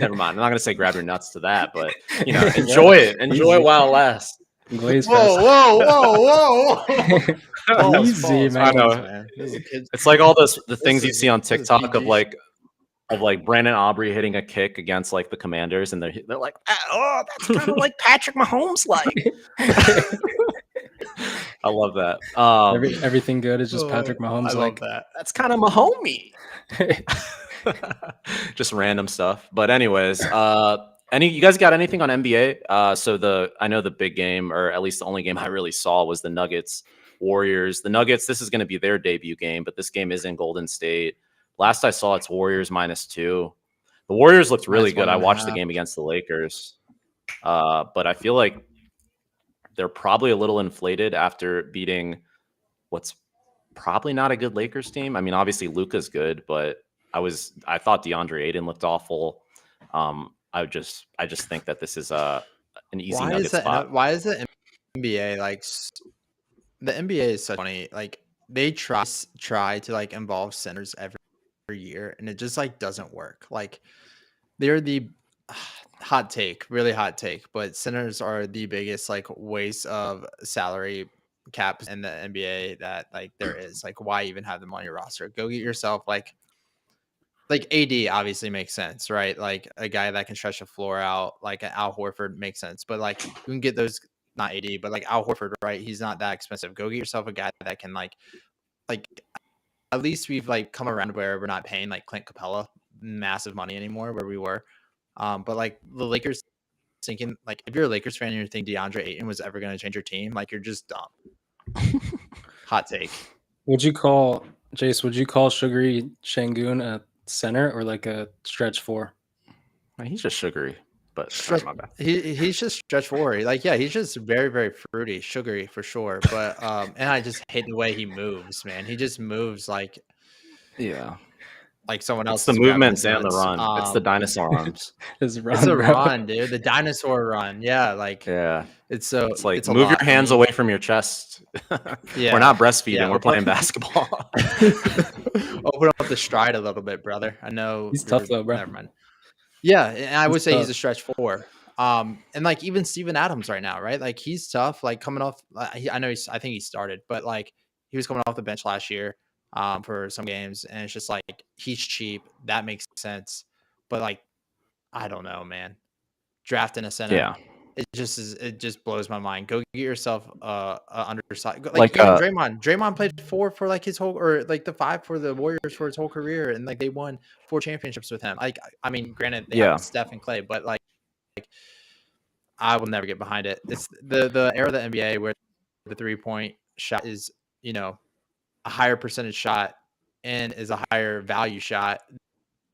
Never mind. I'm not gonna say grab your nuts to that, but enjoy it. Enjoy it while it lasts. Whoa! Easy, man. I know. It's like all the things you see on TikTok of Brandon Aubrey hitting a kick against like the Commanders, and they're like, oh, that's kind of like Patrick Mahomes like. I love that. Everything good is just Patrick Mahomes. I love that. That's kind of Mahomey. Just random stuff. But anyways, you guys got anything on NBA? So I know the big game, or at least the only game I really saw, was the Nuggets Warriors. The Nuggets, this is going to be their debut game, but this game is in Golden State. Last I saw, it's Warriors -2. The Warriors looked really good. I watched the game against the Lakers, but I feel like they're probably a little inflated after beating what's probably not a good Lakers team. I mean, obviously Luka's good, but I thought DeAndre Ayton looked awful. I just think that this is an easy Nugget spot. Why is the NBA the NBA is so funny? Like they try to like involve centers every year, and it just like doesn't work. Like they're the hot take, really hot take, but centers are the biggest like waste of salary caps in the NBA that like there is. Like, why even have them on your roster? Go get yourself like AD obviously makes sense, right? Like a guy that can stretch the floor out, like an Al Horford makes sense. But like you can get those, not AD, but like Al Horford, right? He's not that expensive. Go get yourself a guy that can like at least we've like come around where we're not paying like Clint Capella massive money anymore where we were. But like the Lakers thinking, like if you're a Lakers fan and you think DeAndre Ayton was ever going to change your team, like you're just dumb. Hot take. Would you call Sugary Shangoon a center or like a stretch four? He's just sugary, but sorry, my bad. He's just stretch forward. Like, yeah, he's just very, very fruity, sugary for sure. But and I just hate the way he moves, man. He just moves like someone else. It's the movements and the run. It's the dinosaur arms. His run, It's a bro. run, dude. The dinosaur run. Yeah, like Yeah. it's so It's like it's a move lot. your hands away from your chest. Yeah. We're not breastfeeding. Yeah. We're playing basketball. Open up the stride a little bit, brother. I know He's tough though, bro. Never mind. Yeah, and I would say he's tough. a stretch four. And like even Steven Adams right now, right? Like he's tough. Like coming off, I think he started, but like he was coming off the bench last year for some games, and it's just like he's cheap. That makes sense, but like I don't know, man. Drafting a center, Yeah. it just blows my mind. Go get yourself a undersized Like, even Draymond. Draymond played 4 for like his whole, or like the 5 for the Warriors for his whole career, and like they won 4 championships with him. Like I mean, granted, they have Steph and Clay, but like I will never get behind it. It's the era of the NBA where the 3-point shot is, you know, a higher percentage shot and is a higher value shot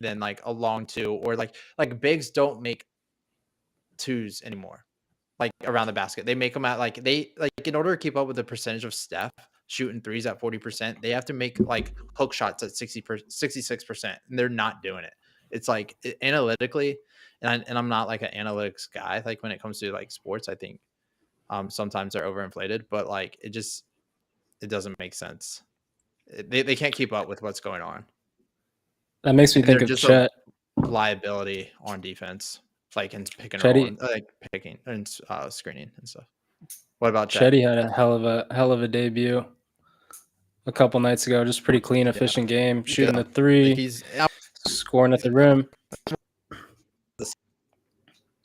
than like a long two, or like bigs don't make twos anymore. Like around the basket, they make them at like in order to keep up with the percentage of Steph shooting threes at 40%, they have to make like hook shots at 66%, and they're not doing it. It's like analytically, and I'm not like an analytics guy. Like when it comes to like sports, I think sometimes they're overinflated, but like it doesn't make sense. They can't keep up with what's going on. That makes me And think they're of just Chet. Liability on defense, like in pick and Chetty- roll, and, like picking and screening and stuff. What about Chet? Chetty had a hell of a debut a couple nights ago. Just pretty clean, efficient game, shooting the three, Like he's scoring at the rim.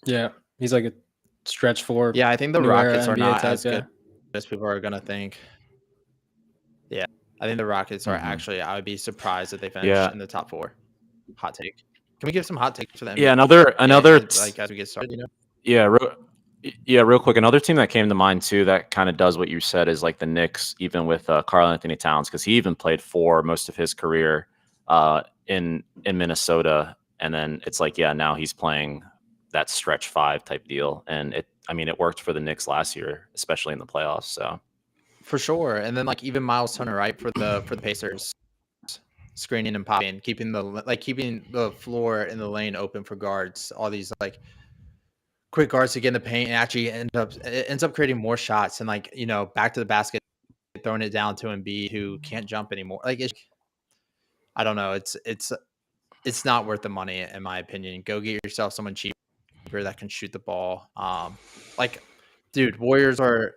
Yeah, he's like a stretch four. yeah. I think the new era Rockets are NBA not type, as good as people are gonna think. Yeah, I think the Rockets are actually. I would be surprised if they finish in the top 4. Hot take. Can we give some hot takes for them? Yeah, another like as we get started, you know. Yeah, real quick. Another team that came to mind too that kind of does what you said is like the Knicks, even with Karl Anthony Towns, because he even played for most of his career in Minnesota, and then it's like now he's playing that stretch 5 type deal, and it worked for the Knicks last year, especially in the playoffs. So for sure, and then like even Miles Turner, right, for the Pacers, screening and popping, keeping the floor in the lane open for guards. All these like quick guards to get in the paint, and actually ends up creating more shots, and like back to the basket, throwing it down to Embiid, who can't jump anymore. Like I don't know, it's not worth the money in my opinion. Go get yourself someone cheaper that can shoot the ball. Like, dude, the Warriors are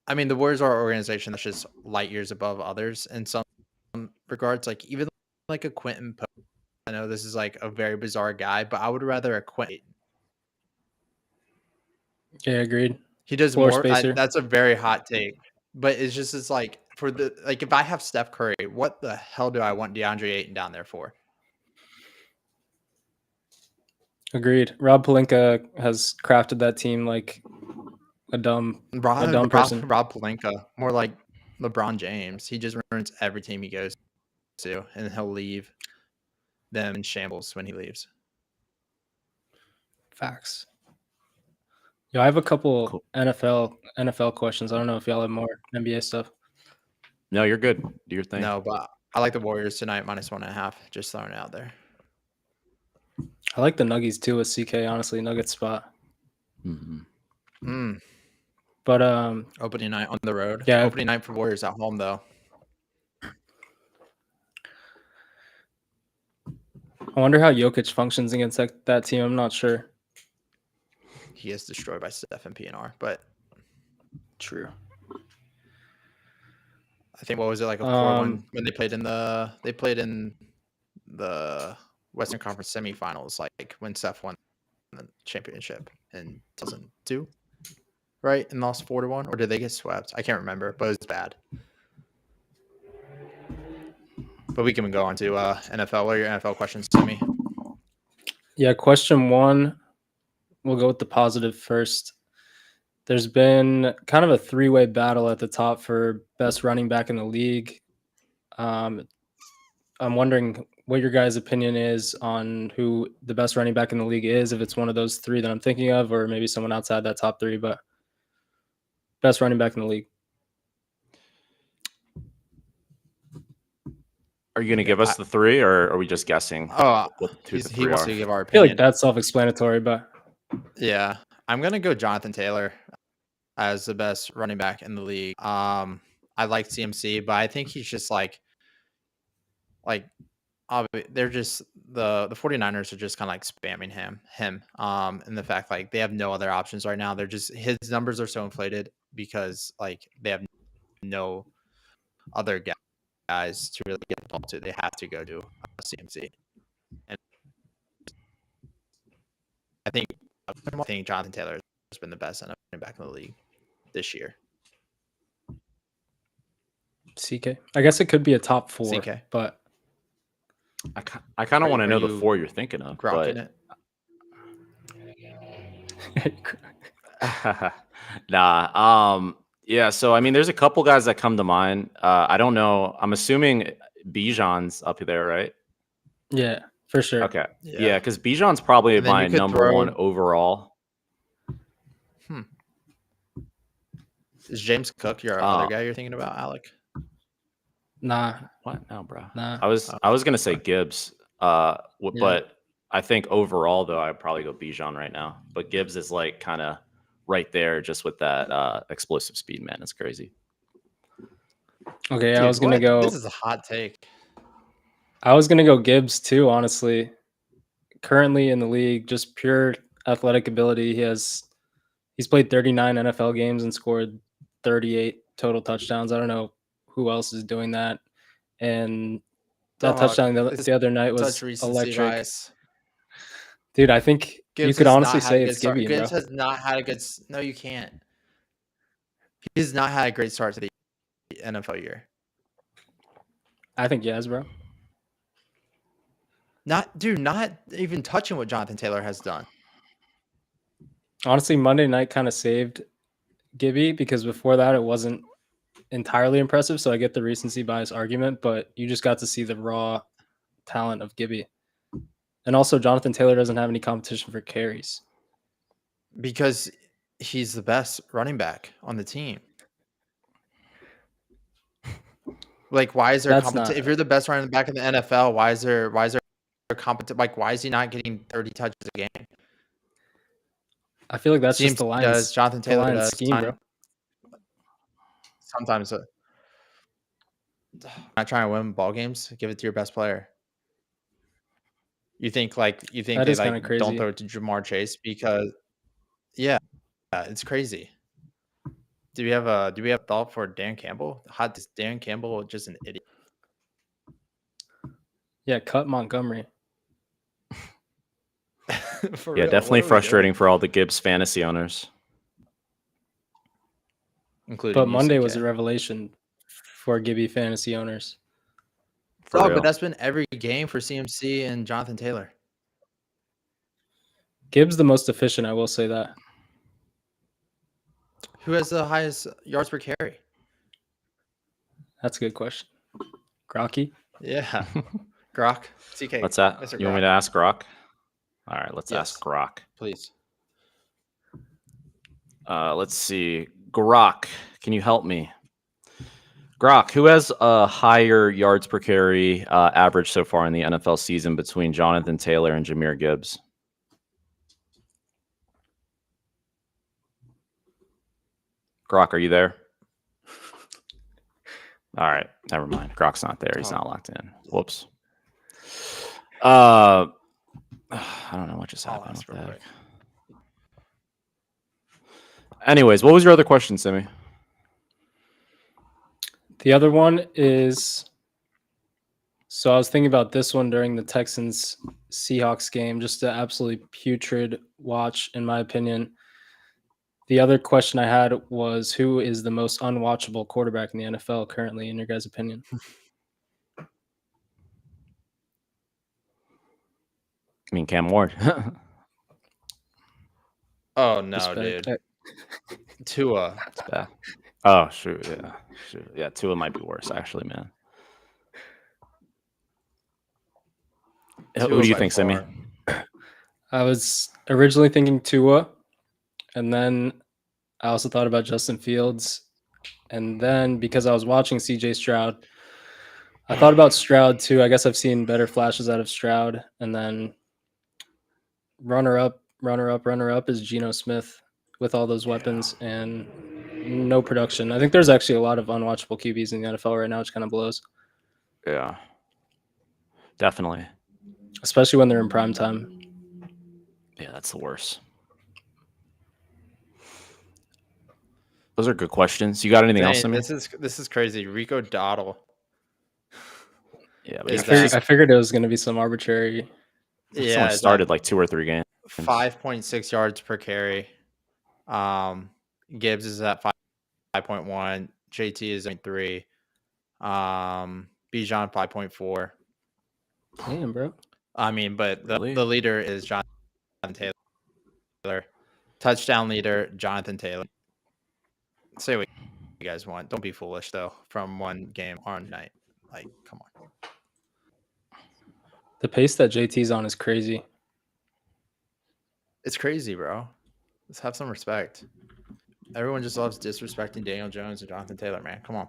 an organization that's just light years above others in some regards. Like even like a Quentin Pope. I know this is like a very bizarre guy, but I would rather a Quentin. Yeah, agreed. He does Floor more. spacer. That's a very hot take, but it's like for the if I have Steph Curry, what the hell do I want DeAndre Ayton down there for? Agreed. Rob Pelinka has crafted that team like a dumb person. Rob Pelinka, more like LeBron James. He just ruins every team he goes to, and he'll leave them in shambles when he leaves. Facts. Yeah, I have a couple NFL questions. I don't know if y'all have more NBA stuff. No, you're good. Do your thing. No, but I like the Warriors tonight -1.5. Just throwing it out there. I like the Nuggies too with CK. Honestly, Nugget spot. But opening night on the road. Yeah, opening night for Warriors at home though. I wonder how Jokic functions against that team. I'm not sure. he gets destroyed by Steph and PNR. But True. I think what was it like a 4-1 when they played in the Western Conference semifinals, like when Steph won the championship in 2002, right? And lost 4-1, or did they get swept? I can't remember, but it was bad. But we can go on to NFL. What are your NFL questions to me? Yeah, question 1. We'll go with the positive first. There's been kind of a 3-way battle at the top for best running back in the league. I'm wondering what your guys' opinion is on who the best running back in the league is, if it's one of those 3 that I'm thinking of, or maybe someone outside that top 3, but best running back in the league. Are you going to give us the 3, or are we just guessing? Oh, what who the he 3 wants are? to give our I feel opinion. like that's self-explanatory, but Yeah, I'm gonna go Jonathan Taylor as the best running back in the league. I like CMC, but I think he's just like they're just the 49ers are just kind of like spamming him. And the fact like they have no other options right now. They're just his numbers are so inflated because like they have no other guys to really get the ball to. They have to go to CMC. And I think Jonathan Taylor has been the best running back in the league this year. CK. I guess it could be a top 4, CK. but I kind of want to know the you 4 you're thinking of. Grok But... it. Nah. Yeah. So I mean, there's a couple guys that come to mind. I don't know. I'm assuming Bijan's up there, right? yeah, for sure. Okay. Yeah, because Bijan's probably And then my you could number 1 throw- overall. Is James Cook your other guy you're thinking about, Alec? Nah. What? No, bro. Nah. I was gonna say Gibbs. But I think overall though, I'd probably go Bijan right now. But Gibbs is like kind of right there, just with that explosive speed, man. It's crazy. Okay, Dude, I was gonna go. This is a hot take. I was gonna go Gibbs too, honestly. Currently in the league, just pure athletic ability. He's played 39 NFL games and scored 38 total touchdowns. I don't know who else is doing that. And that touchdown the other night was electric. Bias. Dude, I think Gibbs you could honestly say it's Gibby, bro. Gibbs has not had a good. No, you can't. He has not had a great start to the NFL year. I think he has, bro. Not even touching what Jonathan Taylor has done. Honestly, Monday night kind of saved Gibby because before that it wasn't entirely impressive. So I get the recency bias argument, but you just got to see the raw talent of Gibby. And also, Jonathan Taylor doesn't have any competition for carries. Because he's the best running back on the team. Like, why is there competition? If you're the best running back in the NFL, why is there competition? Like, why is he not getting 30 touches a game? I feel like that's just the Lions. Jonathan Taylor does scheme, bro. Sometimes not trying to win ball games. Give it to your best player. You think they like don't throw it to Jamar Chase because it's crazy. Do we have thought for Dan Campbell? Is Dan Campbell just an idiot? Yeah, cut Montgomery. Yeah, definitely frustrating for all the Gibbs fantasy owners. But Monday was a revelation for Gibby fantasy owners. But that's been every game for CMC and Jonathan Taylor. Gibbs the most efficient, I will say that. Who has the highest yards per carry? That's a good question. Grocky? Yeah. Grok. CK. What's that? Mr. You want me to ask Grok? All right, let's ask Grok. Please. Let's see. Grok, can you help me? Grok, who has a higher yards per carry average so far in the NFL season between Jonathan Taylor and Jahmyr Gibbs? Grok, are you there? All right, never mind. Grok's not there. He's not locked in. Whoops. I don't know what just happened with that. Anyways, what was your other question, Simi? The other one is, so I was thinking about this one during the Texans Seahawks game, just an absolutely putrid watch, in my opinion. The other question I had was, who is the most unwatchable quarterback in the NFL currently, in your guys' opinion? I mean, Cam Ward. Oh no, Respect. dude. Tua. It's bad. Oh shoot, yeah. Tua might be worse, actually, man. Who Tua do you by think, Simi? far. I was originally thinking Tua, and then I also thought about Justin Fields. And then because I was watching CJ Stroud, I thought about Stroud too. I guess I've seen better flashes out of Stroud. And then runner up is Geno Smith with all those weapons and no production. I think there's actually a lot of unwatchable QBs in the NFL right now, which kind of blows, Yeah, definitely. especially when they're in prime time. Yeah, that's the worst. Those are good questions. You got anything else, Dang, Simi? this is crazy. Rico Dottle. Yeah, but Is he's that- just I figured it was going to be some arbitrary. only Yeah, started like 2 or 3 games. 5.6 yards per carry. Gibbs is at 5.1. JT is at 3. Bijan 5.4. Damn, bro. I mean, but the Really? leader is Jonathan Taylor. Touchdown leader, Jonathan Taylor. Say what you guys want. Don't be foolish though. From one game on night, like, come on. The pace that JT's on is crazy. It's crazy, bro. Let's have some respect. Everyone just loves disrespecting Daniel Jones and Jonathan Taylor, man. Come on.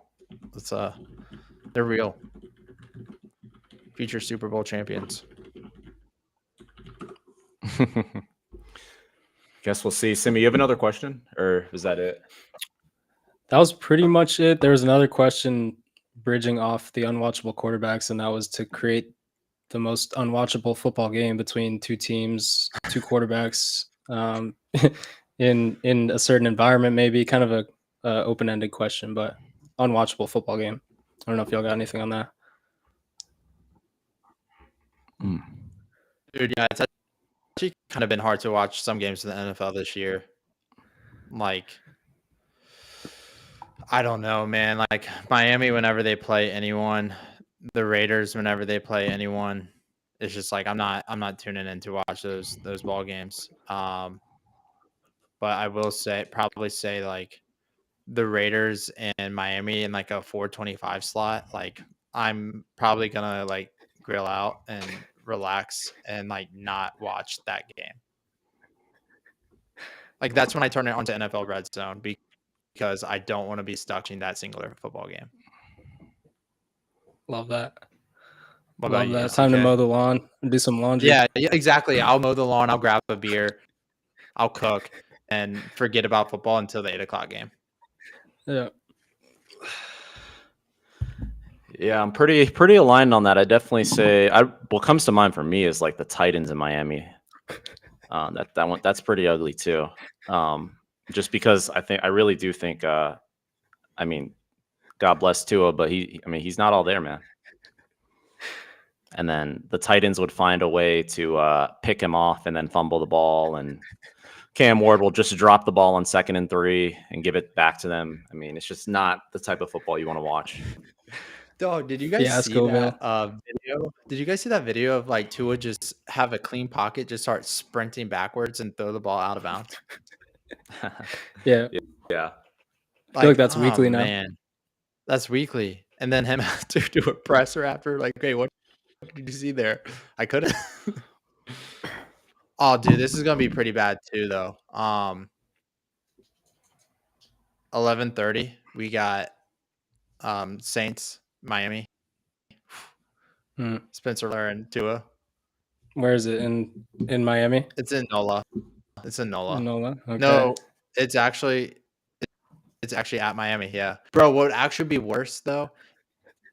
Let's they're real. Future Super Bowl champions. Guess we'll see. Simi, you have another question, or is that it? That was pretty much it. There was another question bridging off the unwatchable quarterbacks, and that was to create the most unwatchable football game between two teams, two quarterbacks, in a certain environment, maybe kind of a open-ended question, but unwatchable football game. I don't know if y'all got anything on that. Dude, yeah, it's actually kind of been hard to watch some games in the NFL this year. Like, I don't know, man. Like Miami, whenever they play anyone, the Raiders, whenever they play anyone, it's just like I'm not tuning in to watch those ball games. But I will probably say like the Raiders and Miami in like a 425 slot. Like I'm probably gonna like grill out and relax and like not watch that game. Like that's when I turn it onto NFL Red Zone because I don't want to be stuck in that singular football game. Love that. What about Love you, that. Time to CK? mow the lawn and do some laundry. Yeah, exactly. I'll mow the lawn. I'll grab a beer. I'll cook and forget about football until the 8:00 game. Yeah. Yeah, I'm pretty aligned on that. I definitely say what comes to mind for me is like the Titans in Miami. That's pretty ugly too. Just because I really do think I mean, God bless Tua, but he's not all there, man. And then the Titans would find a way to pick him off and then fumble the ball, and Cam Ward will just drop the ball on 2nd and 3 and give it back to them. I mean, it's just not the type of football you want to watch. Dog, did you guys Yeah, see Scoville. that video? Did you guys see that video of like Tua just have a clean pocket, just start sprinting backwards and throw the ball out of bounds? Yeah. Yeah. I feel like that's weekly now. Man, that's weekly. And then him have to do a presser after, like, hey, what did you see there? I couldn't. Oh, dude, this is gonna be pretty bad too, though. 11:30, we got Saints, Miami. Hmm. Spencer Ware and Tua. Where is it? In Miami? It's in NOLA. It's in NOLA. Nola? Okay. No, it's actually at Miami. Yeah, bro. What would actually be worse though,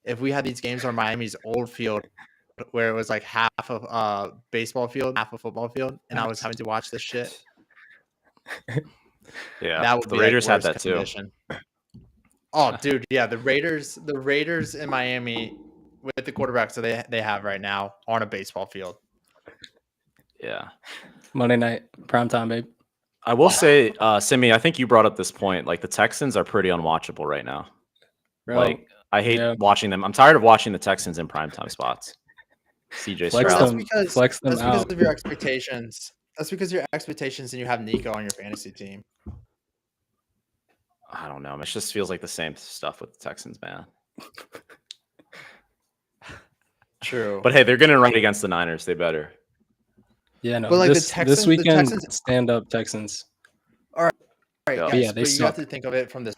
if we had these games on Miami's old field, where it was like half of baseball field, half a football field, and I was having to watch this shit. Yeah, That would the be Raiders like had worst that too. condition. Oh, dude, yeah, the Raiders in Miami with the quarterbacks that they have right now on a baseball field. Yeah. Monday night primetime, babe. I will say, Simi, I think you brought up this point. Like the Texans are pretty unwatchable right now. Bro, Like I hate yeah. watching them. I'm tired of watching the Texans in primetime spots. CJ Flex Stroud. them. Flex them That's because out. of your expectations. That's because of your expectations, and you have Nico on your fantasy team. I don't know. It just feels like the same stuff with the Texans, man. True, But hey, they're getting right against the Niners. They better. Yeah, no. But, like, the this Texans- the weekend, Texans- stand up Texans. all right, Yeah. guys, Yeah, they but you have suck. to think of it from this.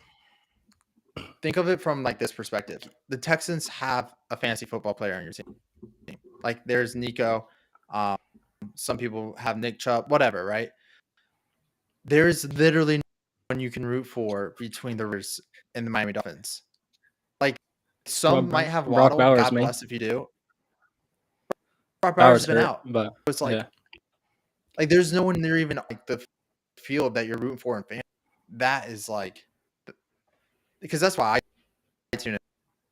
Think of it from like this perspective. The Texans have a fantasy football player on your team. Like there's Nico. Some people have Nick Chubb, whatever, right? There's literally no one you can root for between the Raiders and the Miami Dolphins. Like some might have Brock Waddle. Bowers, God man. bless if you do. Brock Bowers Bowers been hurt, out. but It's like yeah. like there's no one near even like the field that you're rooting for in fan. That is like because that's why I tune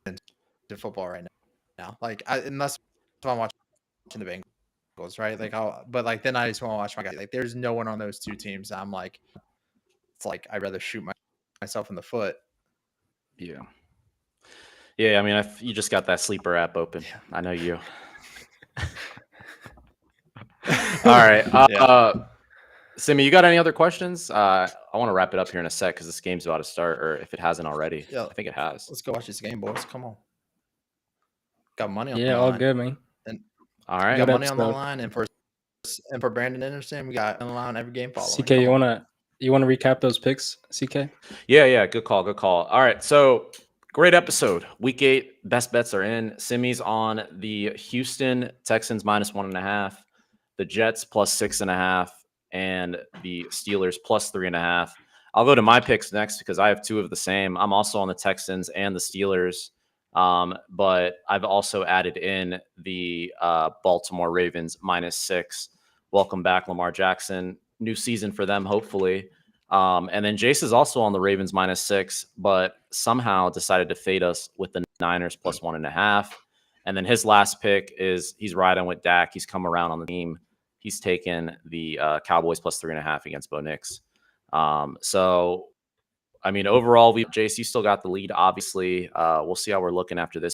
into football right now. Like unless if I'm watching the Bengals, right? Like but like then I just want to watch my guys. Like there's no one on those two teams. I'm like, it's like I'd rather shoot myself in the foot. Yeah. Yeah, I mean, you just got that sleeper app open. I know you. All right. Simi, you got any other questions? I want to wrap it up here in a sec because this game's about to start, or if it hasn't already. Yeah. I think it has. Let's go watch this game, boys. Come on. Got money on Yeah, the all line. good, man. All We right. got Good money on the episode. line, and for Brandon Anderson, we got on the line every game following. CK, Come you on. wanna recap those picks, CK? Yeah. Good call. All right. So great episode. Week 8, best bets are in. Simi's on the Houston Texans -1.5, the Jets +6.5, and the Steelers +3.5. I'll go to my picks next because I have 2 of the same. I'm also on the Texans and the Steelers. But I've also added in the Baltimore Ravens -6. Welcome back, Lamar Jackson. New season for them, hopefully. And then Jace is also on the Ravens -6, but somehow decided to fade us with the Niners +1.5. And then his last pick is he's riding with Dak. He's come around on the team. He's taken the Cowboys +3.5 against Bo Nix. So, I mean, overall, Jace, you still got the lead, obviously. We'll see how we're looking after this